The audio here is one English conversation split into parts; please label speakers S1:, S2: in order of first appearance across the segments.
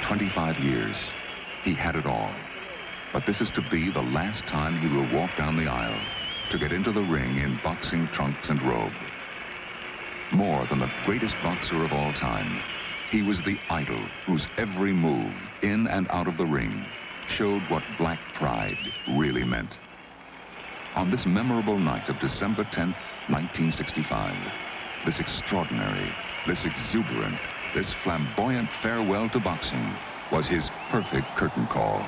S1: 25 years. He had it all. But this is to be the last time he will walk down the aisle to get into the ring in boxing trunks and robe. More than the greatest boxer of all time, he was the idol whose every move in and out of the ring showed what black pride really meant. On this memorable night of December 10th, 1965, this extraordinary, this exuberant, this flamboyant farewell to boxing was his perfect curtain call.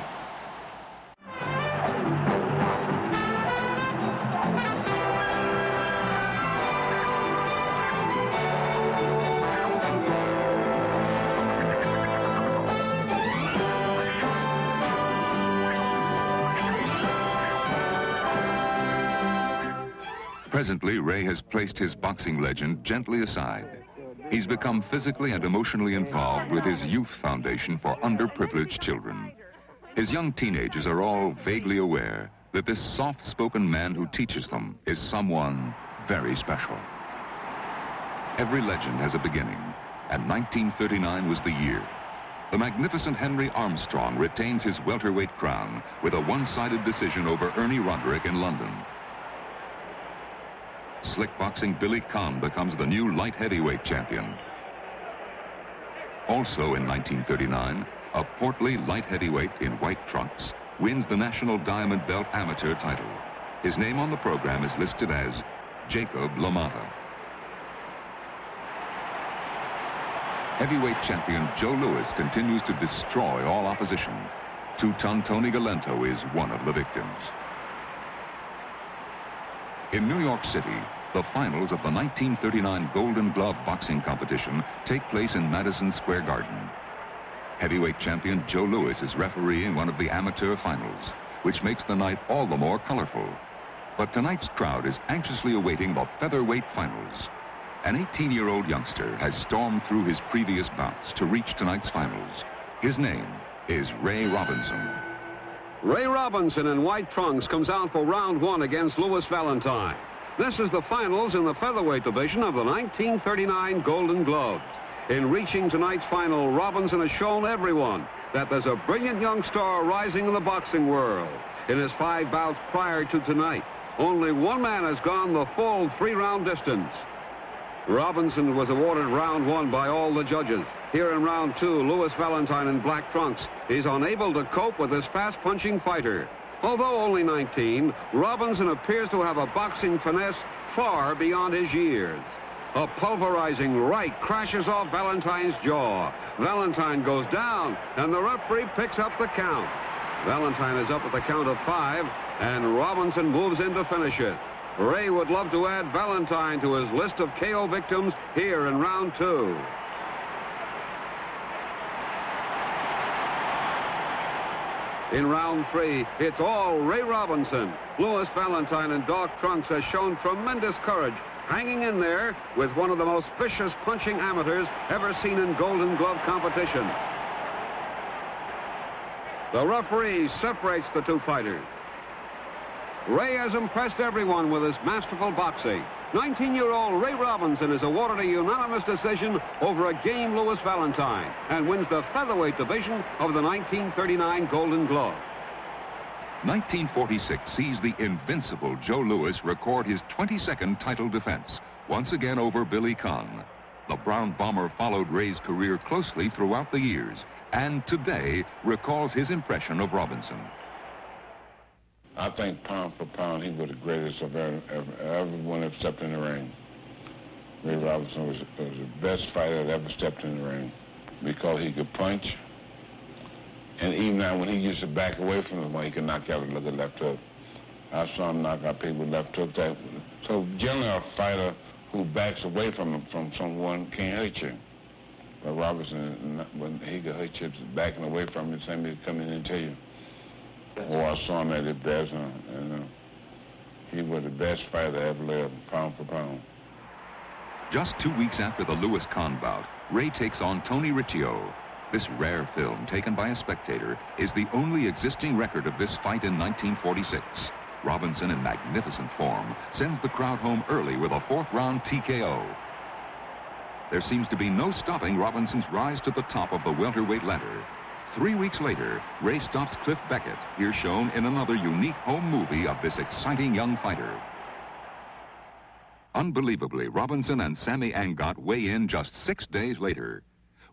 S1: Presently, Ray has placed his boxing legend gently aside. He's become physically and emotionally involved with his youth foundation for underprivileged children. His young teenagers are all vaguely aware that this soft-spoken man who teaches them is someone very special. Every legend has a beginning, and 1939 was the year. The magnificent Henry Armstrong retains his welterweight crown with a one-sided decision over Ernie Roderick in London. Slick boxing Billy Conn becomes the new light heavyweight champion. Also in 1939, a portly light heavyweight in white trunks wins the National Diamond Belt Amateur title. His name on the program is listed as Jacob Lamotta. Heavyweight champion Joe Louis continues to destroy all opposition. Two-ton Tony Galento is one of the victims. In New York City, the finals of the 1939 Golden Glove boxing competition take place in Madison Square Garden. Heavyweight champion Joe Louis is refereeing one of the amateur finals, which makes the night all the more colorful. But tonight's crowd is anxiously awaiting the featherweight finals. An 18-year-old youngster has stormed through his previous bouts to reach tonight's finals. His name is Ray Robinson.
S2: Ray Robinson in white trunks comes out for round one against Louis Valentine. This is the finals in the featherweight division of the 1939 Golden Gloves. In reaching tonight's final, Robinson has shown everyone that there's a brilliant young star rising in the boxing world. In his 5 bouts prior to tonight, only one man has gone the full 3-round distance. Robinson was awarded round one by all the judges. Here in round two, Louis Valentine in black trunks is unable to cope with this fast-punching fighter. Although only 19, Robinson appears to have a boxing finesse far beyond his years. A pulverizing right crashes off Valentine's jaw. Valentine goes down, and the referee picks up the count. Valentine is up at the count of 5, and Robinson moves in to finish it. Ray would love to add Valentine to his list of KO victims here in round two. In round three, it's all Ray Robinson. Louis Valentine in dark trunks has shown tremendous courage, hanging in there with one of the most vicious punching amateurs ever seen in Golden Glove competition. The referee separates the two fighters. Ray has impressed everyone with his masterful boxing. 19-year-old Ray Robinson is awarded a unanimous decision over a game Louis Valentine and wins the featherweight division of the 1939 Golden Glove.
S1: 1946 sees the invincible Joe Louis record his 22nd title defense, once again over Billy Conn. The Brown Bomber followed Ray's career closely throughout the years, and today recalls his impression of Robinson.
S3: I think pound for pound, he was the greatest of everyone that stepped in the ring. Ray Robinson was the best fighter that ever stepped in the ring because he could punch. And even now, when he used to back away from him, he could knock out with a left hook. I saw him knock out people with left hook. So generally, a fighter who backs away from someone can't hurt you. But Robinson, when he could hurt you backing away from you, same as come in and tell you. Oh, I saw him at his best, and he was the best fighter that ever lived, pound for pound.
S1: Just 2 weeks after the Louis Conn bout, Ray takes on Tony Riccio. This rare film, taken by a spectator, is the only existing record of this fight in 1946. Robinson, in magnificent form, sends the crowd home early with a 4th-round TKO. There seems to be no stopping Robinson's rise to the top of the welterweight ladder. 3 weeks later, Ray stops Cliff Beckett, here shown in another unique home movie of this exciting young fighter. Unbelievably, Robinson and Sammy Angot weigh in just 6 days later.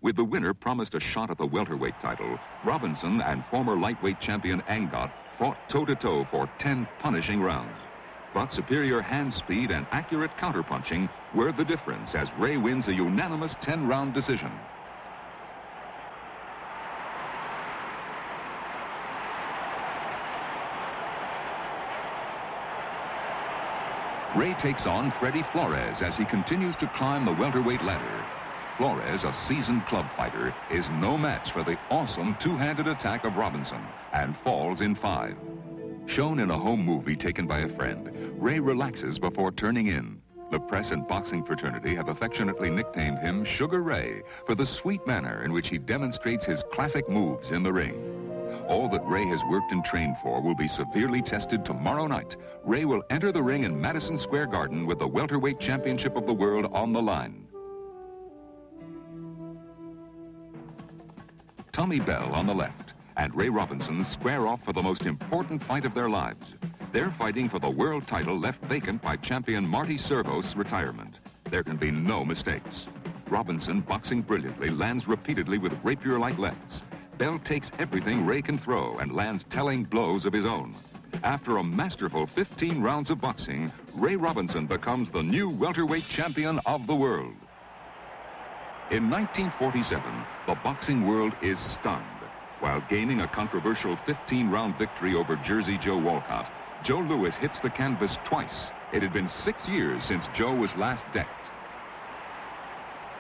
S1: With the winner promised a shot at the welterweight title, Robinson and former lightweight champion Angot fought toe-to-toe for 10 punishing rounds. But superior hand speed and accurate counterpunching were the difference as Ray wins a unanimous 10-round decision. Ray takes on Freddie Flores as he continues to climb the welterweight ladder. Flores, a seasoned club fighter, is no match for the awesome two-handed attack of Robinson and falls in 5. Shown in a home movie taken by a friend, Ray relaxes before turning in. The press and boxing fraternity have affectionately nicknamed him Sugar Ray for the sweet manner in which he demonstrates his classic moves in the ring. All that Ray has worked and trained for will be severely tested tomorrow night. Ray will enter the ring in Madison Square Garden with the welterweight championship of the world on the line. Tommy Bell on the left and Ray Robinson square off for the most important fight of their lives. They're fighting for the world title left vacant by champion Marty Servos' retirement. There can be no mistakes. Robinson, boxing brilliantly, lands repeatedly with rapier-like lefts. Bell takes everything Ray can throw and lands telling blows of his own. After a masterful 15 rounds of boxing, Ray Robinson becomes the new welterweight champion of the world. In 1947, the boxing world is stunned. While gaining a controversial 15-round victory over Jersey Joe Walcott, Joe Louis hits the canvas twice. It had been 6 years since Joe was last decked.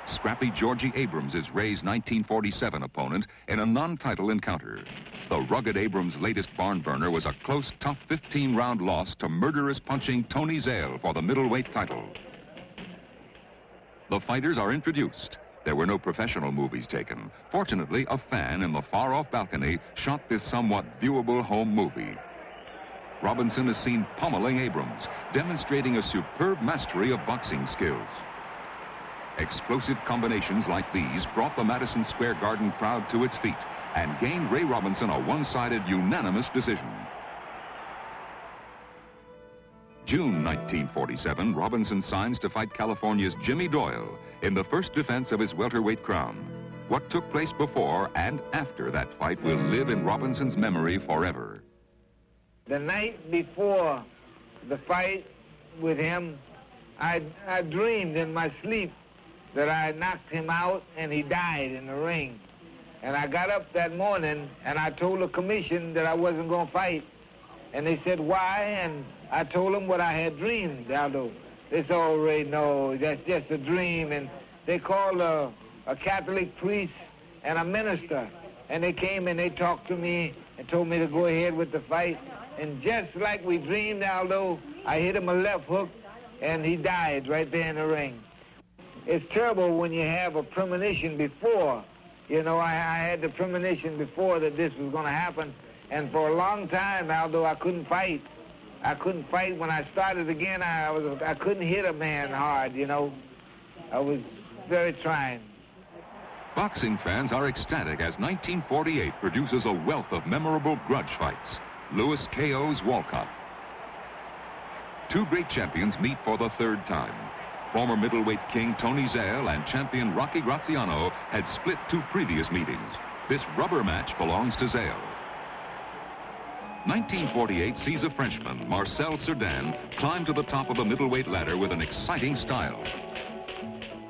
S1: Scrappy Georgie Abrams is Ray's 1947 opponent in a non-title encounter. The rugged Abrams' latest barn burner was a close, tough 15-round loss to murderous punching Tony Zale for the middleweight title. The fighters are introduced. There were no professional movies taken. Fortunately, a fan in the far-off balcony shot this somewhat viewable home movie. Robinson is seen pummeling Abrams, demonstrating a superb mastery of boxing skills. Explosive combinations like these brought the Madison Square Garden crowd to its feet and gained Ray Robinson a one-sided unanimous decision. June 1947, Robinson signs to fight California's Jimmy Doyle in the first defense of his welterweight crown. What took place before and after that fight will live in Robinson's memory forever.
S4: The night before the fight with him, I dreamed in my sleep that I knocked him out and he died in the ring. And I got up that morning and I told the commission that I wasn't going to fight. And they said, why? And I told them what I had dreamed, Aldo. They said, oh, Ray, no, that's just a dream. And they called a Catholic priest and a minister. And they came and they talked to me and told me to go ahead with the fight. And just like we dreamed, Aldo, I hit him a left hook and he died right there in the ring. It's terrible when you have a premonition before. You know, I had the premonition before that this was going to happen. And for a long time, Aldo, I couldn't fight. I couldn't fight. When I started again, I couldn't hit a man hard, you know. I was very trying.
S1: Boxing fans are ecstatic as 1948 produces a wealth of memorable grudge fights. Louis KO's Walcott. Two great champions meet for the third time. Former middleweight king Tony Zale and champion Rocky Graziano had split 2 previous meetings. This rubber match belongs to Zale. 1948 sees a Frenchman, Marcel Cerdan, climb to the top of the middleweight ladder with an exciting style.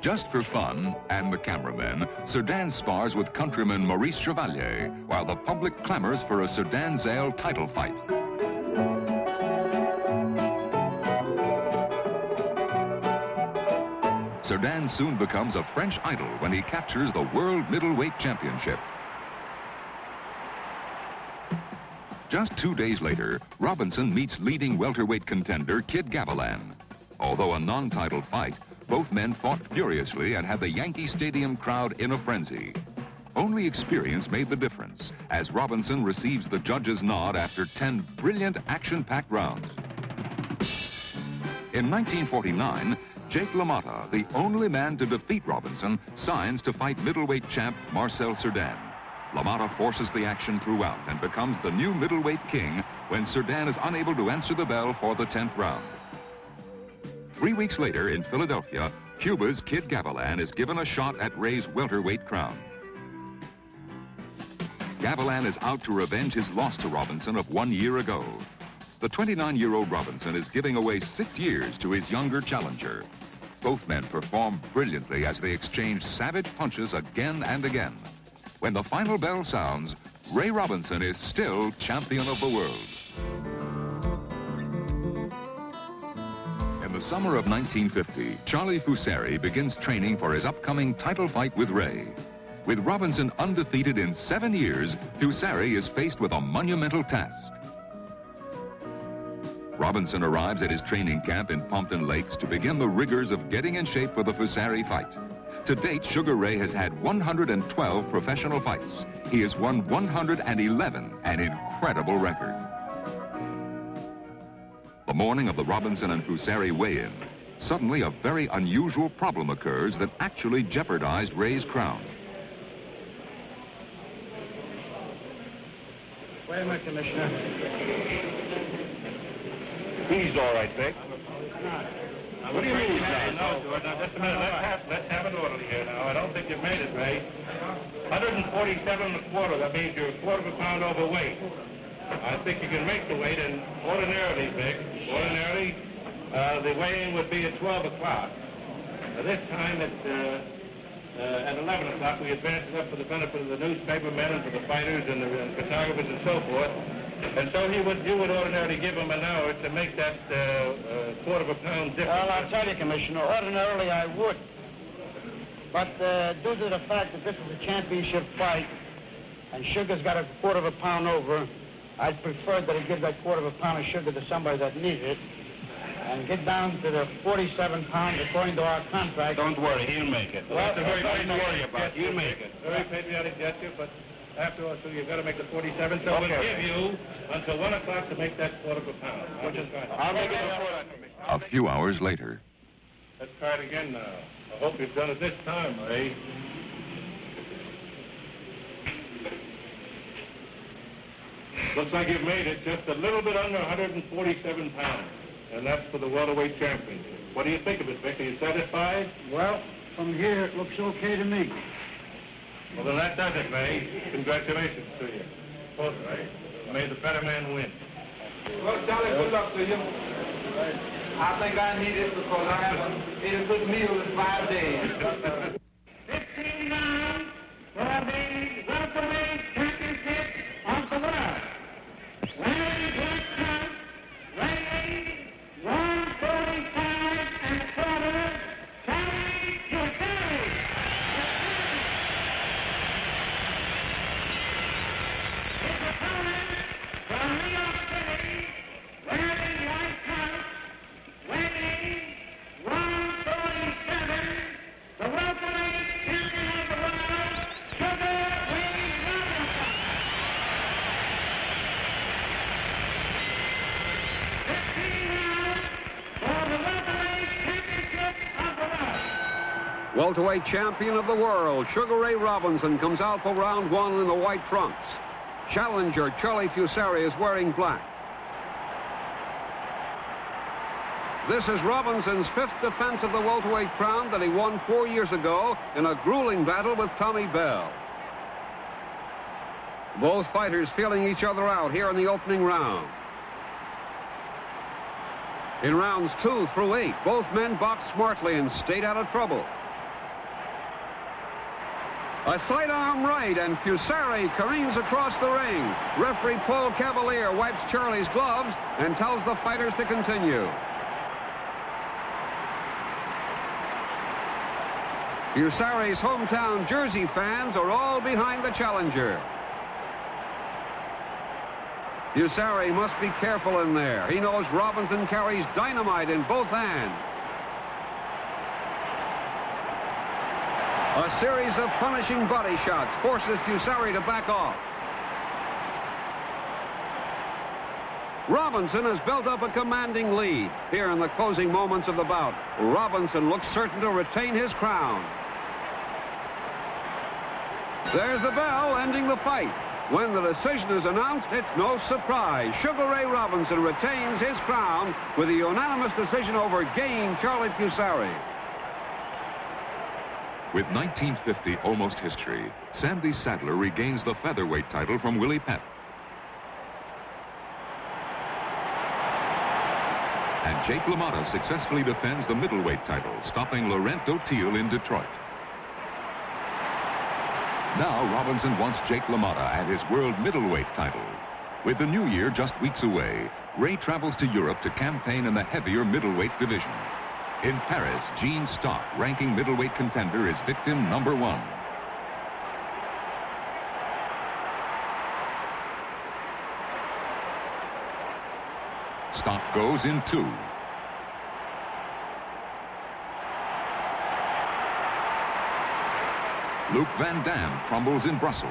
S1: Just for fun, and the cameramen, Cerdan spars with countryman Maurice Chevalier, while the public clamors for a Cerdan-Zale title fight. Cerdan soon becomes a French idol when he captures the World Middleweight Championship. Just 2 days later, Robinson meets leading welterweight contender Kid Gavilan. Although a non-title fight, both men fought furiously and had the Yankee Stadium crowd in a frenzy. Only experience made the difference as Robinson receives the judge's nod after 10 brilliant action-packed rounds. In 1949, Jake LaMotta, the only man to defeat Robinson, signs to fight middleweight champ Marcel Cerdan. Lamotta forces the action throughout and becomes the new middleweight king when Cerdan is unable to answer the bell for the 10th round. 3 weeks later in Philadelphia, Cuba's Kid Gavilan is given a shot at Ray's welterweight crown. Gavilan is out to revenge his loss to Robinson of 1 year ago. The 29-year-old Robinson is giving away 6 years to his younger challenger. Both men perform brilliantly as they exchange savage punches again and again. When the final bell sounds, Ray Robinson is still champion of the world. In the summer of 1950, Charlie Fusari begins training for his upcoming title fight with Ray. With Robinson undefeated in 7 years, Fusari is faced with a monumental task. Robinson arrives at his training camp in Pompton Lakes to begin the rigors of getting in shape for the Fusari fight. To date, Sugar Ray has had 112 professional fights. He has won 111, an incredible record. The morning of the Robinson and Fusari weigh-in, suddenly a very unusual problem occurs that actually jeopardized Ray's crown.
S5: Wait a minute, Commissioner.
S3: He's all right, Vic.
S5: What do you mean he's not?
S6: No, George, now just a minute. Let's have an orderly here now. I don't think you've made it, Ray. 147.25. That means you're a quarter of a pound overweight. I think you can make the weight, and ordinarily, Vic, the weigh-in would be at 12 o'clock. This time at 11 o'clock, we advance it up for the benefit of the newspaper men and for the fighters and the photographers and so forth. And so you would ordinarily give him an hour to make that quarter of a pound difference.
S5: Well, I'll tell you, Commissioner, ordinarily I would. But due to the fact that this is a championship fight and Sugar's got a quarter of a pound over, I'd prefer that he give that quarter of a pound of sugar to somebody that needs it and get down to the 47 pounds according to our contract.
S3: Don't worry, he'll make it.
S6: Well,
S3: That's a very nothing to worry about.
S6: He'll make it. Very patriotic gesture, but after all, so you've got to make the 47. So
S3: Okay.
S6: we'll give you until 1 o'clock to make that quarter of a pound.
S3: I'll make it before that, Commissioner.
S1: A few hours later,
S6: Let's try it again now. I hope you've done it this time, Ray. Looks like you've made it just a little bit under 147 pounds. And that's for the welterweight championship. What do you think of it, Vic? Are you satisfied?
S5: Well, from here it looks okay to me.
S6: Well, then that does it, Ray. Congratulations to you. Both, Ray. May the better man win.
S4: Well, Charlie, good luck to you. I think I need it because I haven't ate a good meal in 5 days.
S7: 15 rounds for the welterweight championship of the world. Winner first count, Ray 145 and a quarter, Charlie Fusari. His opponent from New York City, wearing white trunks, weighing 147, the welterweight champion of the world, Sugar Ray Robinson. 15 rounds for the welterweight championship of the world.
S2: Welterweight champion of the world, Sugar Ray Robinson comes out for round 1 in the white trunks. Challenger Charlie Fusari is wearing black. This is Robinson's 5th defense of the welterweight crown that he won 4 years ago in a grueling battle with Tommy Bell. Both fighters feeling each other out here in the opening round. In rounds 2 through 8, both men boxed smartly and stayed out of trouble. A sidearm right, and Fusari careens across the ring. Referee Paul Cavalier wipes Charlie's gloves and tells the fighters to continue. Fusari's hometown Jersey fans are all behind the challenger. Fusari must be careful in there. He knows Robinson carries dynamite in both hands. A series of punishing body shots forces Fusari to back off. Robinson has built up a commanding lead. Here in the closing moments of the bout, Robinson looks certain to retain his crown. There's the bell ending the fight. When the decision is announced, it's no surprise. Sugar Ray Robinson retains his crown with a unanimous decision over game Charlie Pusari.
S1: With 1950 almost history, Sandy Sadler regains the featherweight title from Willie Pep. And Jake LaMotta successfully defends the middleweight title, stopping Laurent O'Teal in Detroit. Now Robinson wants Jake LaMotta at his world middleweight title. With the new year just weeks away, Ray travels to Europe to campaign in the heavier middleweight division. In Paris, Gene Stock, ranking middleweight contender, is victim number 1. Stock goes in 2. Luc Van Dam crumbles in Brussels.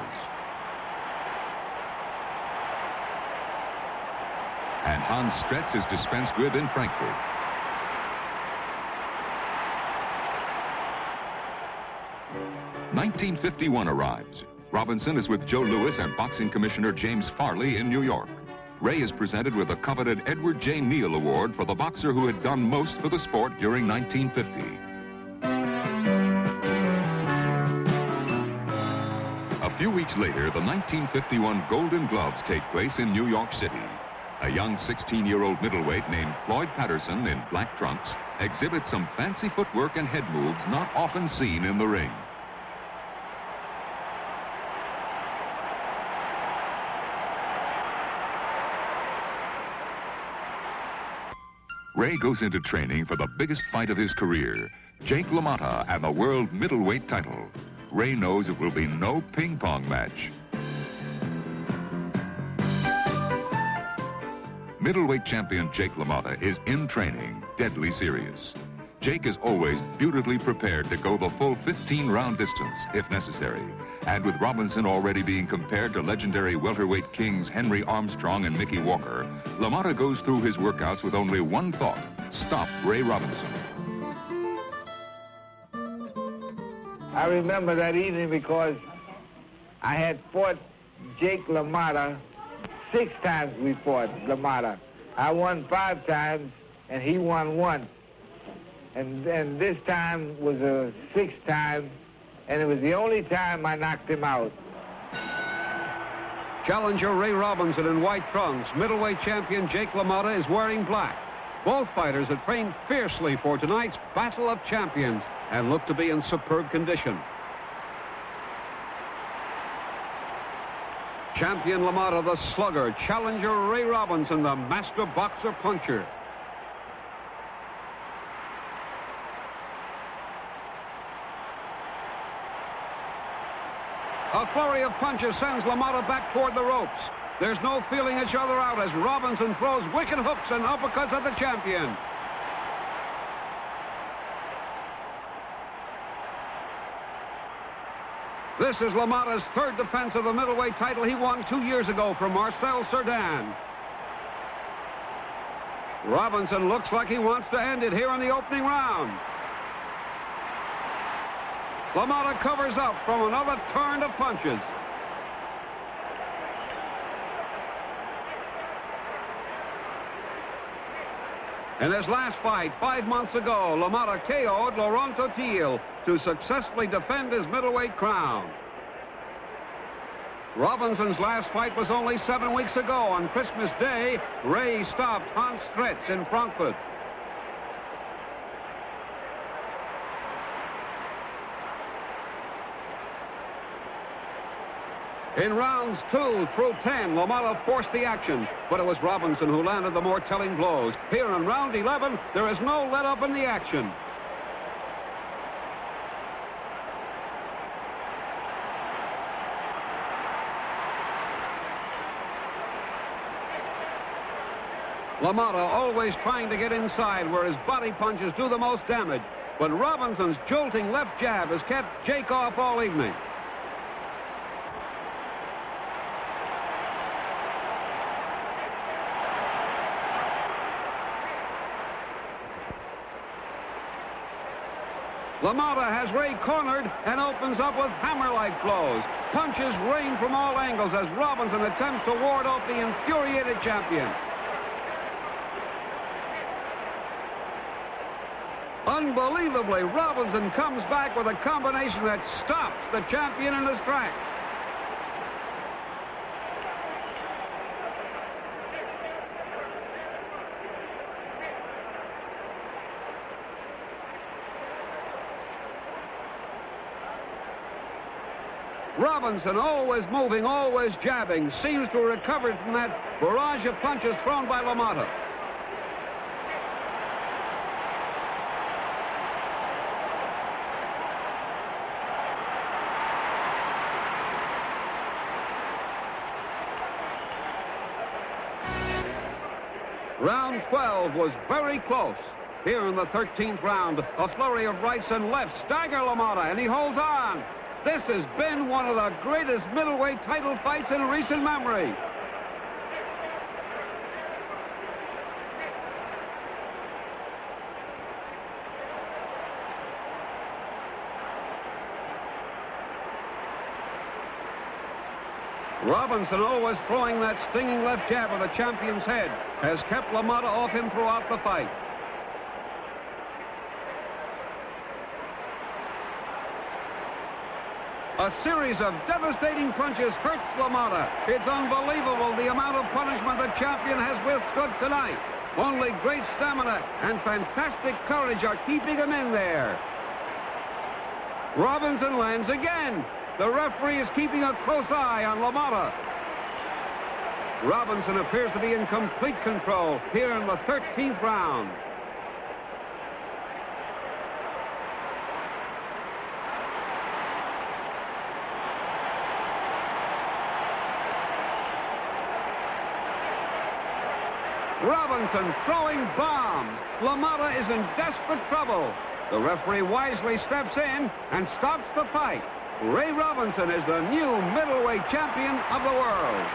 S1: And Hans Stretz is dispensed with in Frankfurt. '51 arrives. Robinson is with Joe Louis and boxing commissioner James Farley in New York. Ray is presented with the coveted Edward J. Neal Award for the boxer who had done most for the sport during 1950. A few weeks later, the 1951 Golden Gloves take place in New York City. A young 16-year-old middleweight named Floyd Patterson in black trunks exhibits some fancy footwork and head moves not often seen in the ring. Ray goes into training for the biggest fight of his career, Jake LaMotta and the world middleweight title. Ray knows it will be no ping-pong match. Middleweight champion Jake LaMotta is in training, deadly serious. Jake is always beautifully prepared to go the full 15-round distance, if necessary. And with Robinson already being compared to legendary welterweight kings Henry Armstrong and Mickey Walker, LaMotta goes through his workouts with only one thought: stop Ray Robinson.
S4: I remember that evening because I had fought Jake LaMotta 6 times. We fought LaMotta. I won 5 times, and he won once. And this time was a 6th time, and it was the only time I knocked him out.
S2: Challenger Ray Robinson in white trunks. Middleweight champion Jake LaMotta is wearing black. Both fighters have trained fiercely for tonight's Battle of Champions and look to be in superb condition. Champion LaMotta, the slugger. Challenger Ray Robinson, the master boxer puncher. A flurry of punches sends LaMotta back toward the ropes. There's no feeling each other out as Robinson throws wicked hooks and uppercuts at the champion. This is LaMotta's 3rd defense of the middleweight title he won 2 years ago from Marcel Cerdan. Robinson looks like he wants to end it here in the opening round. LaMotta covers up from another turn of punches. In his last fight 5 months ago, LaMotta KO'd Laurent O'Teal to successfully defend his middleweight crown. Robinson's last fight was only 7 weeks ago. On Christmas Day, Ray stopped Hans Stretz in Frankfurt. In rounds 2 through 10, LaMotta forced the action, but it was Robinson who landed the more telling blows. Here in round 11, there is no let-up in the action. LaMotta always trying to get inside where his body punches do the most damage, but Robinson's jolting left jab has kept Jake off all evening. Lamotta has Ray cornered and opens up with hammer-like blows. Punches rain from all angles as Robinson attempts to ward off the infuriated champion. Unbelievably, Robinson comes back with a combination that stops the champion in his tracks. Robinson, always moving, always jabbing, seems to have recovered from that barrage of punches thrown by Lamotta. Round 12 was very close. Here in the 13th round, a flurry of rights and lefts stagger Lamotta, and he holds on. This has been one of the greatest middleweight title fights in recent memory. Robinson, always throwing that stinging left jab at the champion's head, has kept Lamotta off him throughout the fight. A series of devastating punches hurts Lamotta. It's unbelievable the amount of punishment the champion has withstood tonight. Only great stamina and fantastic courage are keeping him in there. Robinson lands again. The referee is keeping a close eye on Lamotta. Robinson appears to be in complete control here in the 13th round. Robinson throwing bombs. Lamotta is in desperate trouble. The referee wisely steps in and stops the fight. Ray Robinson is the new middleweight champion of the world.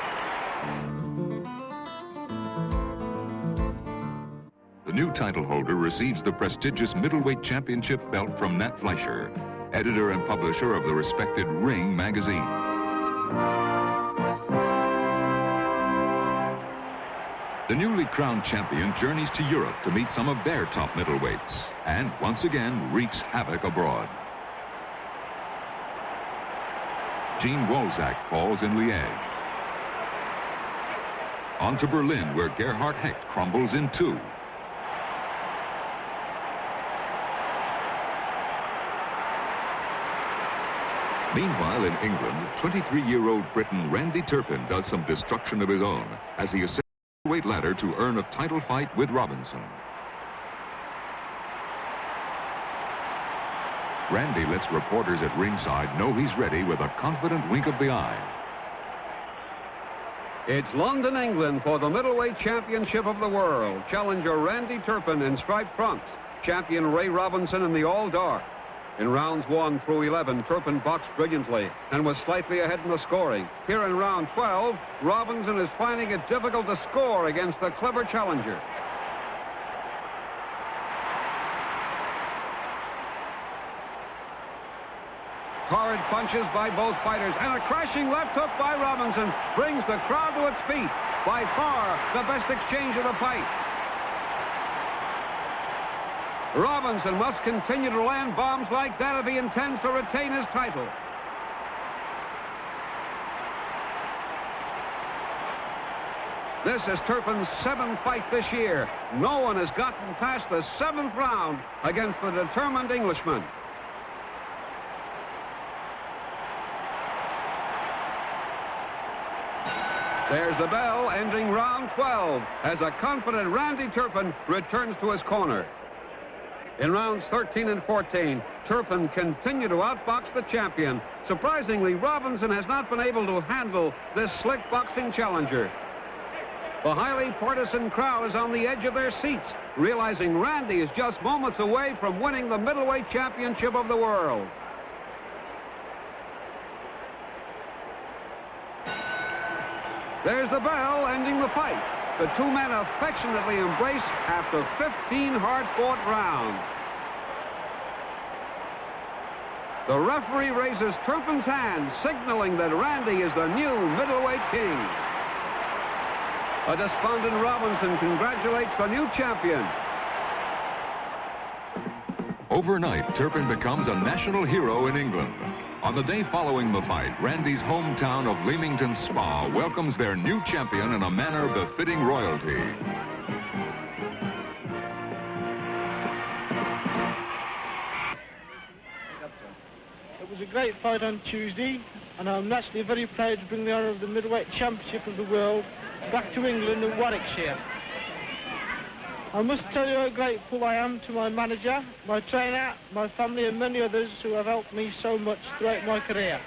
S1: The new title holder receives the prestigious middleweight championship belt from Nat Fleischer, editor and publisher of the respected Ring magazine. The newly crowned champion journeys to Europe to meet some of their top middleweights and once again wreaks havoc abroad. Gene Wolzak falls in Liège. On to Berlin, where Gerhard Hecht crumbles in two. Meanwhile, in England, 23-year-old Briton Randy Turpin does some destruction of his own as he ascends the weight ladder to earn a title fight with Robinson. Randy lets reporters at ringside know he's ready with a confident wink of the eye.
S2: It's London, England for the middleweight championship of the world. Challenger Randy Turpin in striped trunks. Champion Ray Robinson in the all-dark. In rounds 1 through 11, Turpin boxed brilliantly and was slightly ahead in the scoring. Here in round 12, Robinson is finding it difficult to score against the clever challenger. Torrid punches by both fighters, and a crashing left hook by Robinson brings the crowd to its feet. By far, the best exchange of the fight. Robinson must continue to land bombs like that if he intends to retain his title. This is Turpin's 7th fight this year. No one has gotten past the 7th round against the determined Englishman. There's the bell ending round 12 as a confident Randy Turpin returns to his corner. In rounds 13 and 14, Turpin continued to outbox the champion. Surprisingly, Robinson has not been able to handle this slick boxing challenger. The highly partisan crowd is on the edge of their seats, realizing Randy is just moments away from winning the middleweight championship of the world. There's the bell ending the fight. The two men affectionately embrace after 15 hard-fought rounds. The referee raises Turpin's hand, signaling that Randy is the new middleweight king. A despondent Robinson congratulates the new champion.
S1: Overnight, Turpin becomes a national hero in England. On the day following the fight, Randy's hometown of Leamington Spa welcomes their new champion in a manner befitting royalty.
S8: It was a great fight on Tuesday, and I'm naturally very proud to bring the honour of the middleweight championship of the world back to England and Warwickshire. I must tell you how grateful I am to my manager, my trainer, my family and many others who have helped me so much throughout my career.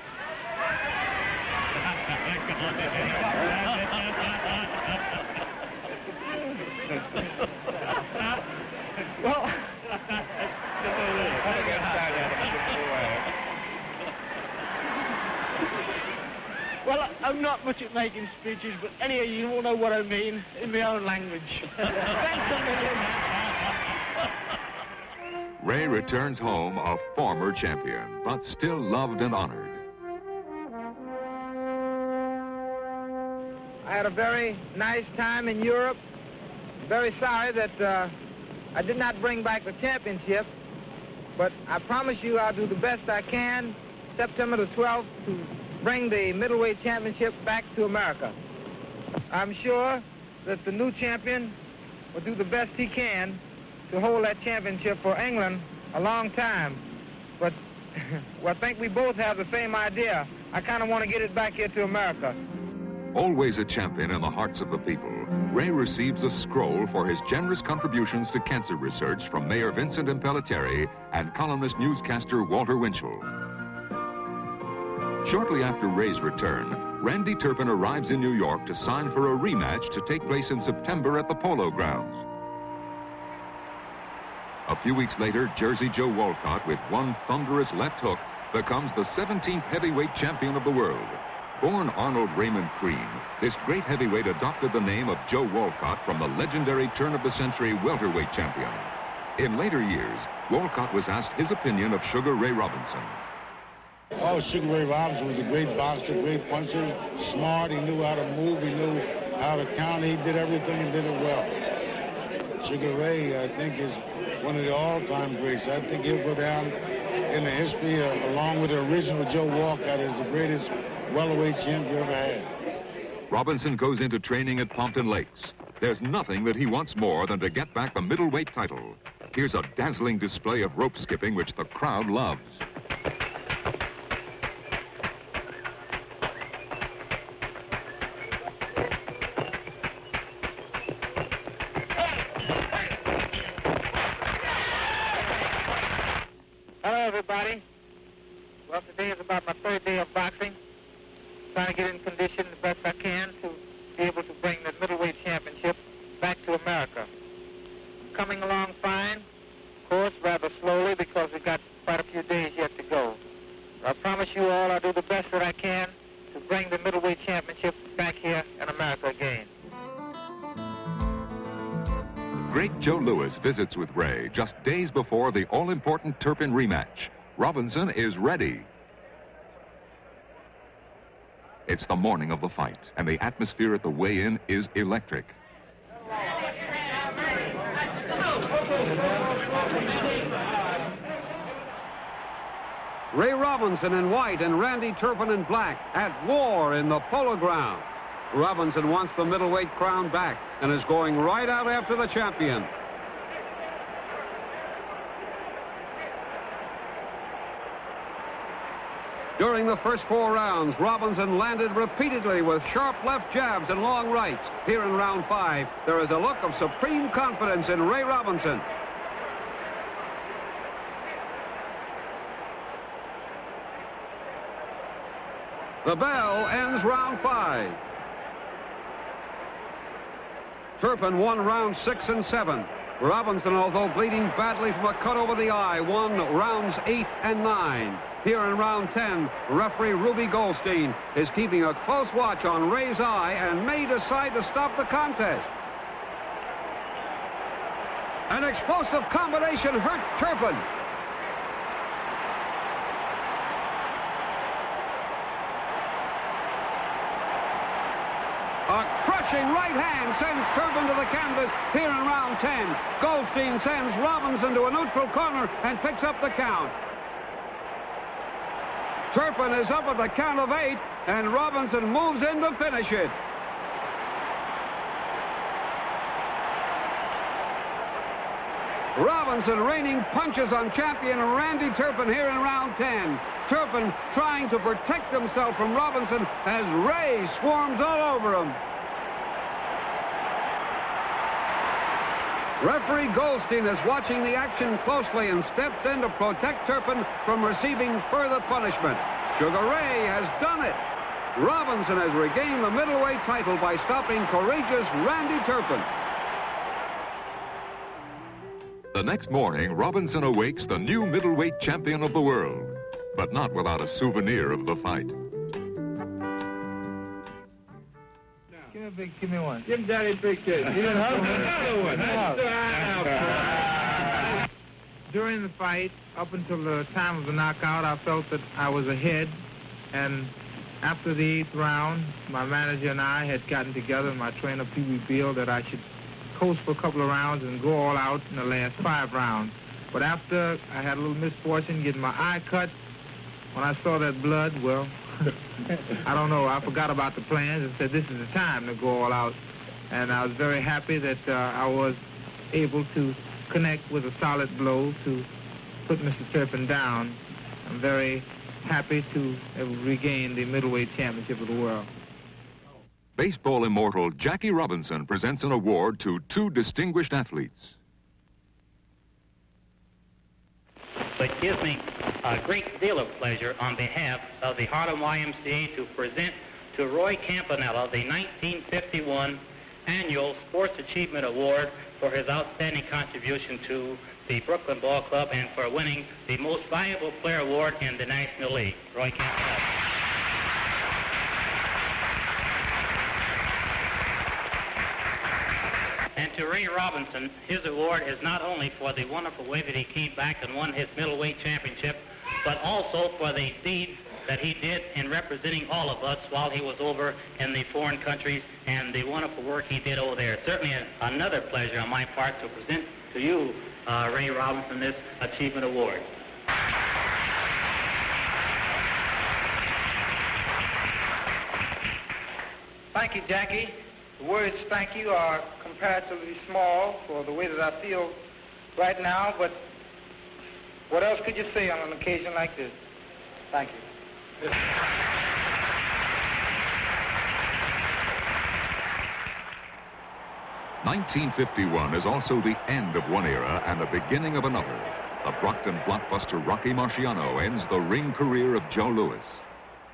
S8: Well, I'm not much at making speeches, but anyway, you all know what I mean in my own language. Thanks a million.
S1: Ray returns home a former champion, but still loved and honored.
S4: I had a very nice time in Europe. Very sorry that I did not bring back the championship, but I promise you I'll do the best I can September the 12th to bring the middleweight championship back to America. I'm sure that the new champion will do the best he can to hold that championship for England a long time. But well, I think we both have the same idea. I kind of want to get it back here to America.
S1: Always a champion in the hearts of the people, Ray receives a scroll for his generous contributions to cancer research from Mayor Vincent Impellitteri and columnist newscaster Walter Winchell. Shortly after Ray's return, Randy Turpin arrives in New York to sign for a rematch to take place in September at the Polo Grounds. A few weeks later, Jersey Joe Walcott, with one thunderous left hook, becomes the 17th heavyweight champion of the world. Born Arnold Raymond Crean, this great heavyweight adopted the name of Joe Walcott from the legendary turn-of-the-century welterweight champion. In later years, Walcott was asked his opinion of Sugar Ray Robinson.
S3: Oh, Sugar Ray Robinson was a great boxer, great puncher, smart. He knew how to move. He knew how to count. He did everything and did it well. Sugar Ray, I think, is one of the all-time greats. I think he'll go down in the history, along with the original Joe Walcott, as the greatest welterweight champion ever had.
S1: Robinson goes into training at Pompton Lakes. There's nothing that he wants more than to get back the middleweight title. Here's a dazzling display of rope skipping, which the crowd loves.
S4: Hello, everybody. Well, today is about my third day of boxing. Trying to get in condition the best I can to be able to bring the middleweight championship back to America. I'm coming along fine, of course, rather slowly because we've got quite a few days yet to go. But I promise you all I'll do the best that I can to bring the middleweight championship back here in America again.
S1: Great Joe Louis visits with Ray just days before the all-important Turpin rematch. Robinson is ready. It's the morning of the fight, and the atmosphere at the weigh-in is electric.
S2: Ray Robinson in white and Randy Turpin in black at war in the Polo Ground. Robinson wants the middleweight crown back and is going right out after the champion. During the first 4 rounds, Robinson landed repeatedly with sharp left jabs and long rights. Here in round 5, there is a look of supreme confidence in Ray Robinson. The bell ends round 5. Turpin won rounds 6 and 7. Robinson, although bleeding badly from a cut over the eye, won rounds 8 and 9. Here in round 10, referee Ruby Goldstein is keeping a close watch on Ray's eye and may decide to stop the contest. An explosive combination hurts Turpin. Slashing right hand sends Turpin to the canvas here in round 10. Goldstein sends Robinson to a neutral corner and picks up the count. Turpin is up at the count of 8, and Robinson moves in to finish it. Robinson raining punches on champion Randy Turpin here in round 10. Turpin trying to protect himself from Robinson as Ray swarms all over him. Referee Goldstein is watching the action closely and steps in to protect Turpin from receiving further punishment. Sugar Ray has done it. Robinson has regained the middleweight title by stopping courageous Randy Turpin.
S1: The next morning, Robinson awakes the new middleweight champion of the world, but not without a souvenir of the fight.
S4: Give me one.
S5: Give Daddy a big kiss. You didn't have another one.
S4: During the fight, up until the time of the knockout, I felt that I was ahead. And after the 8th round, my manager and I had gotten together, and my trainer, Pee Wee Beal, that I should coast for a couple of rounds and go all out in the last 5 rounds. But after I had a little misfortune getting my eye cut, when I saw that blood, well, I don't know, I forgot about the plans and said this is the time to go all out. And I was very happy that I was able to connect with a solid blow to put Mr. Turpin down. I'm very happy to have regained the middleweight championship of the world.
S1: Baseball immortal Jackie Robinson presents an award to 2 distinguished athletes.
S9: It gives me a great deal of pleasure on behalf of the Harlem YMCA to present to Roy Campanella the 1951 Annual Sports Achievement Award for his outstanding contribution to the Brooklyn Ball Club and for winning the Most Valuable Player Award in the National League. Roy Campanella. And to Ray Robinson, his award is not only for the wonderful way that he came back and won his middleweight championship, but also for the deeds that he did in representing all of us while he was over in the foreign countries and the wonderful work he did over there. Certainly another pleasure on my part to present to you, Ray Robinson, this achievement award.
S4: Thank you, Jackie. The words thank you are comparatively small for the way that I feel right now, but what else could you say on an occasion like this? Thank you.
S1: (1951) is also the end of one era and the beginning of another. The Brockton blockbuster Rocky Marciano ends the ring career of Joe Louis.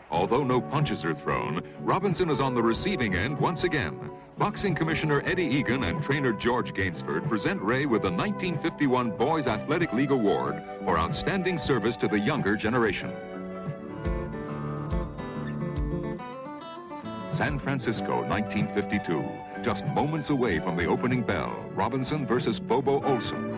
S1: Although no punches are thrown, Robinson is on the receiving end once again. Boxing Commissioner Eddie Egan and trainer George Gainsford present Ray with the 1951 Boys Athletic League Award for outstanding service to the younger generation. San Francisco, 1952. Just moments away from the opening bell. Robinson versus Bobo Olson.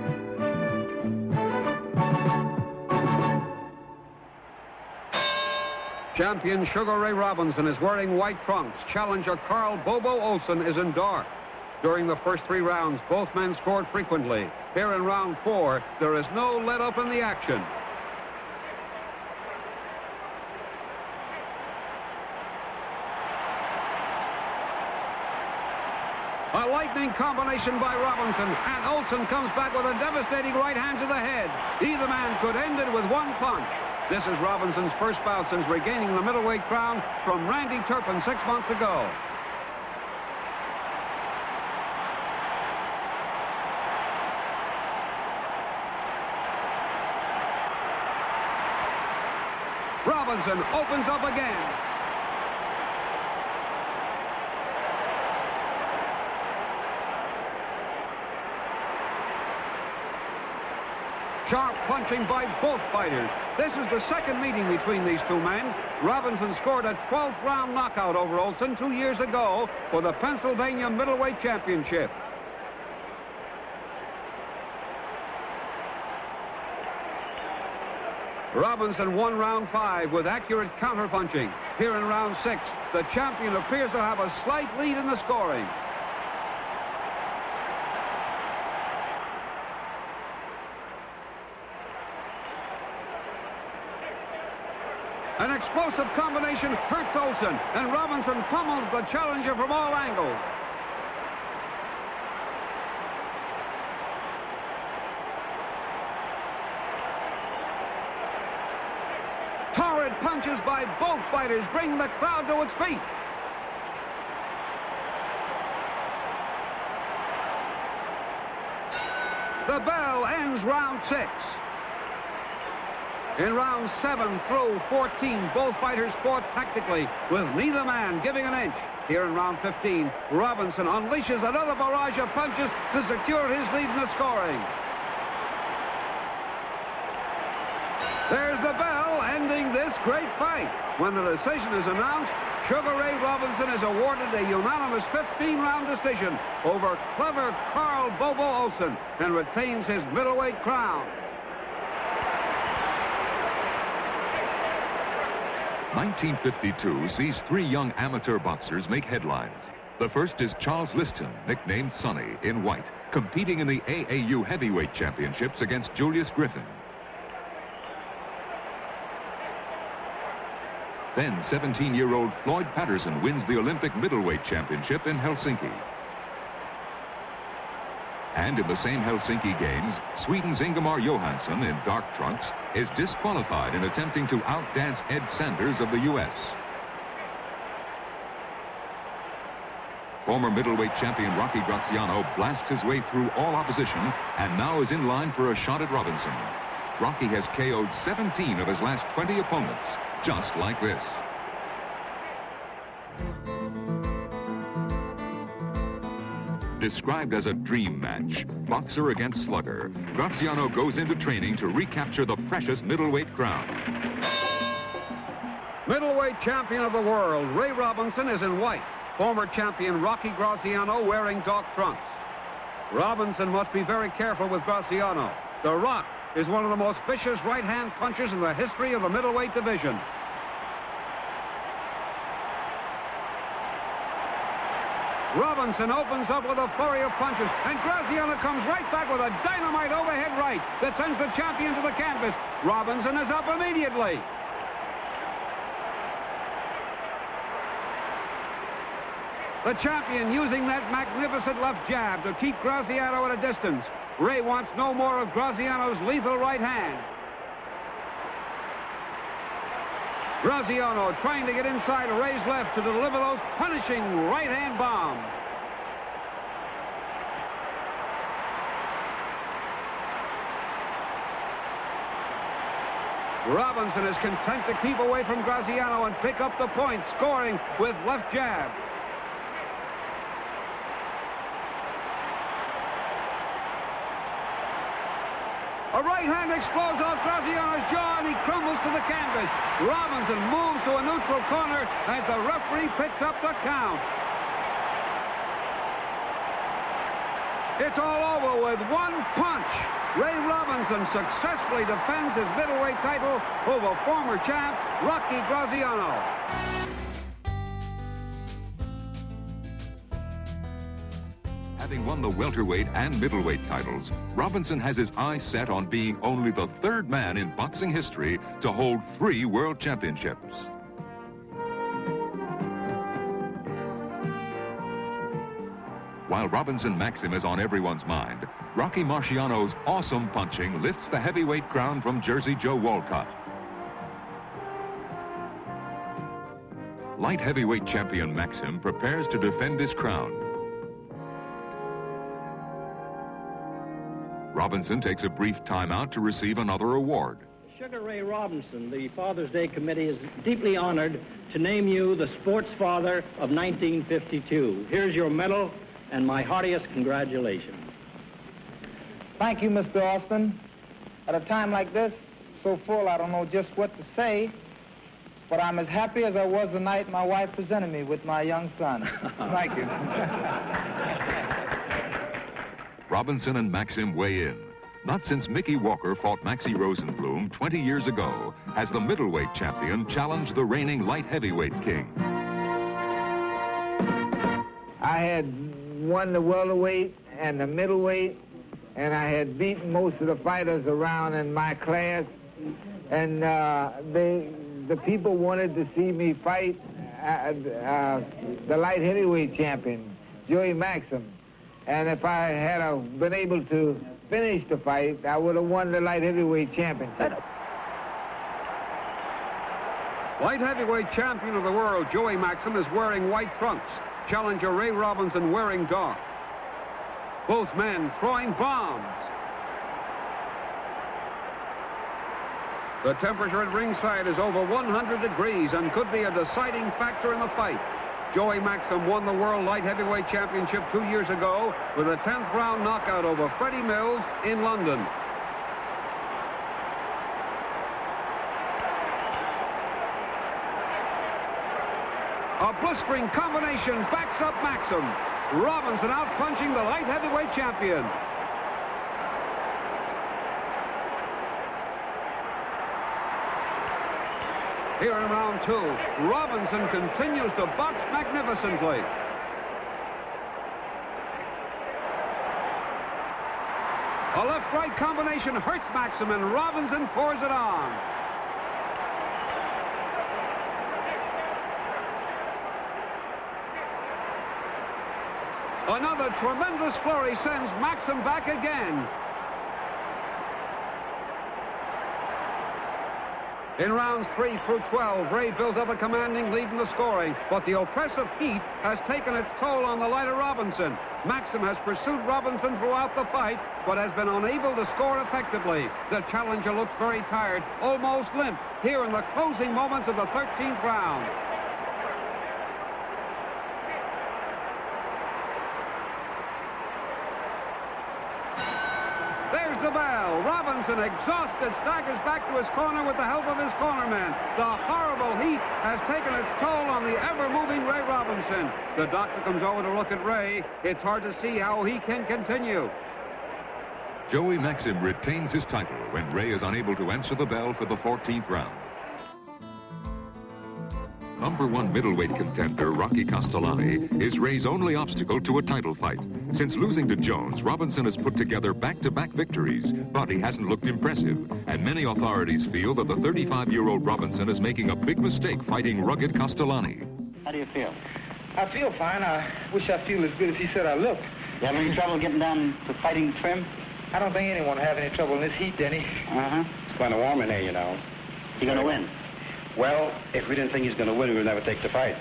S2: Champion Sugar Ray Robinson is wearing white trunks. Challenger Carl Bobo Olson is in dark. During the first 3 rounds, both men scored frequently. Here in round 4, there is no let-up in the action. A lightning combination by Robinson, and Olson comes back with a devastating right hand to the head. Either man could end it with one punch. This is Robinson's first bout since regaining the middleweight crown from Randy Turpin 6 months ago. Robinson opens up again. Sharp punching by both fighters. This is the second meeting between these 2 men. Robinson scored a 12th round knockout over Olson 2 years ago for the Pennsylvania Middleweight Championship. Robinson won round 5 with accurate counterpunching. Here in round 6, the champion appears to have a slight lead in the scoring. An explosive combination hurts Olson, and Robinson pummels the challenger from all angles. Torrid punches by both fighters bring the crowd to its feet. The bell ends round 6. In rounds 7 through 14, both fighters fought tactically, with neither man giving an inch. Here in round 15, Robinson unleashes another barrage of punches to secure his lead in the scoring. There's the bell ending this great fight. When the decision is announced, Sugar Ray Robinson is awarded a unanimous 15-round decision over clever Carl Bobo Olson and retains his middleweight crown.
S1: 1952 sees 3 young amateur boxers make headlines. The first is Charles Liston, nicknamed Sonny, in white, competing in the AAU heavyweight championships against Julius Griffin. Then 17-year-old Floyd Patterson wins the Olympic middleweight championship in Helsinki. And in the same Helsinki Games, Sweden's Ingemar Johansson in dark trunks is disqualified in attempting to outdance Ed Sanders of the U.S. Former middleweight champion Rocky Graziano blasts his way through all opposition and now is in line for a shot at Robinson. Rocky has KO'd 17 of his last 20 opponents, just like this. Described as a dream match, boxer against slugger, Graziano goes into training to recapture the precious middleweight crown.
S2: Middleweight champion of the world, Ray Robinson, is in white. Former champion Rocky Graziano wearing dark trunks. Robinson must be very careful with Graziano. The Rock is one of the most vicious right-hand punchers in the history of the middleweight division. Robinson opens up with a flurry of punches, and Graziano comes right back with a dynamite overhead right that sends the champion to the canvas. Robinson is up immediately. The champion using that magnificent left jab to keep Graziano at a distance. Ray wants no more of Graziano's lethal right hand. Graziano trying to get inside Ray's left to deliver those punishing right-hand bombs. Robinson is content to keep away from Graziano and pick up the point, scoring with left jab. A right hand explodes off Graziano's jaw, and he crumbles to the canvas. Robinson moves to a neutral corner as the referee picks up the count. It's all over with one punch. Ray Robinson successfully defends his middleweight title over former champ Rocky Graziano.
S1: Having won the welterweight and middleweight titles, Robinson has his eyes set on being only the 3rd man in boxing history to hold 3 world championships. While Robinson Maxim is on everyone's mind, Rocky Marciano's awesome punching lifts the heavyweight crown from Jersey Joe Walcott. Light heavyweight champion Maxim prepares to defend his crown. Robinson takes a brief timeout to receive another award.
S10: Sugar Ray Robinson, the Father's Day Committee is deeply honored to name you the sports father of 1952. Here's your medal and my heartiest congratulations.
S4: Thank you, Mr. Austin. At a time like this, so full I don't know just what to say, but I'm as happy as I was the night my wife presented me with my young son. Thank you.
S1: Robinson and Maxim weigh in. not since Mickey Walker fought Maxie Rosenblum 20 years ago has the middleweight champion challenged the reigning light heavyweight king.
S4: I had won the welterweight and the middleweight, and I had beaten most of the fighters around in my class, and the people wanted to see me fight the light heavyweight champion, Joey Maxim. And if I had been able to finish the fight, I would have won the light heavyweight championship.
S2: Light heavyweight champion of the world, Joey Maxim, is wearing white trunks. Challenger Ray Robinson wearing dark. Both men throwing bombs. The temperature at ringside is over 100 degrees and could be a deciding factor in the fight. Joey Maxim won the World Light Heavyweight Championship 2 years ago with a 10th round knockout over Freddie Mills in London. A blistering combination backs up Maxim. Robinson out punching the light heavyweight champion. Here in round 2, Robinson continues to box magnificently. A left-right combination hurts Maxim, and Robinson pours it on. Another tremendous flurry sends Maxim back again. In rounds 3 through 12, Ray built up a commanding lead in the scoring, but the oppressive heat has taken its toll on the lighter Robinson. Maxim has pursued Robinson throughout the fight, but has been unable to score effectively. The challenger looks very tired, almost limp, here in the closing moments of the 13th round. There's the bell. Robinson, exhausted, staggers back to his corner with the help of his cornermen. The horrible heat has taken its toll on the ever-moving Ray Robinson. The doctor comes over to look at Ray. It's hard to see how he can continue.
S1: Joey Maxim retains his title when Ray is unable to answer the bell for the 14th round. #1 middleweight contender Rocky Castellani is Ray's only obstacle to a title fight. Since losing to Jones, Robinson has put together back-to-back victories, but he hasn't looked impressive, and many authorities feel that the 35-year-old Robinson is making a big mistake fighting rugged Castellani.
S5: How do you feel?
S11: I feel fine. I wish I feel as good as he said I look.
S5: You have any trouble getting down to fighting trim?
S11: I don't think anyone will have any trouble in this heat, Denny.
S5: Uh-huh.
S11: It's kind of warm in here, you know.
S5: You gonna win?
S11: Well, if we didn't think he's going to win, we would never take the fight.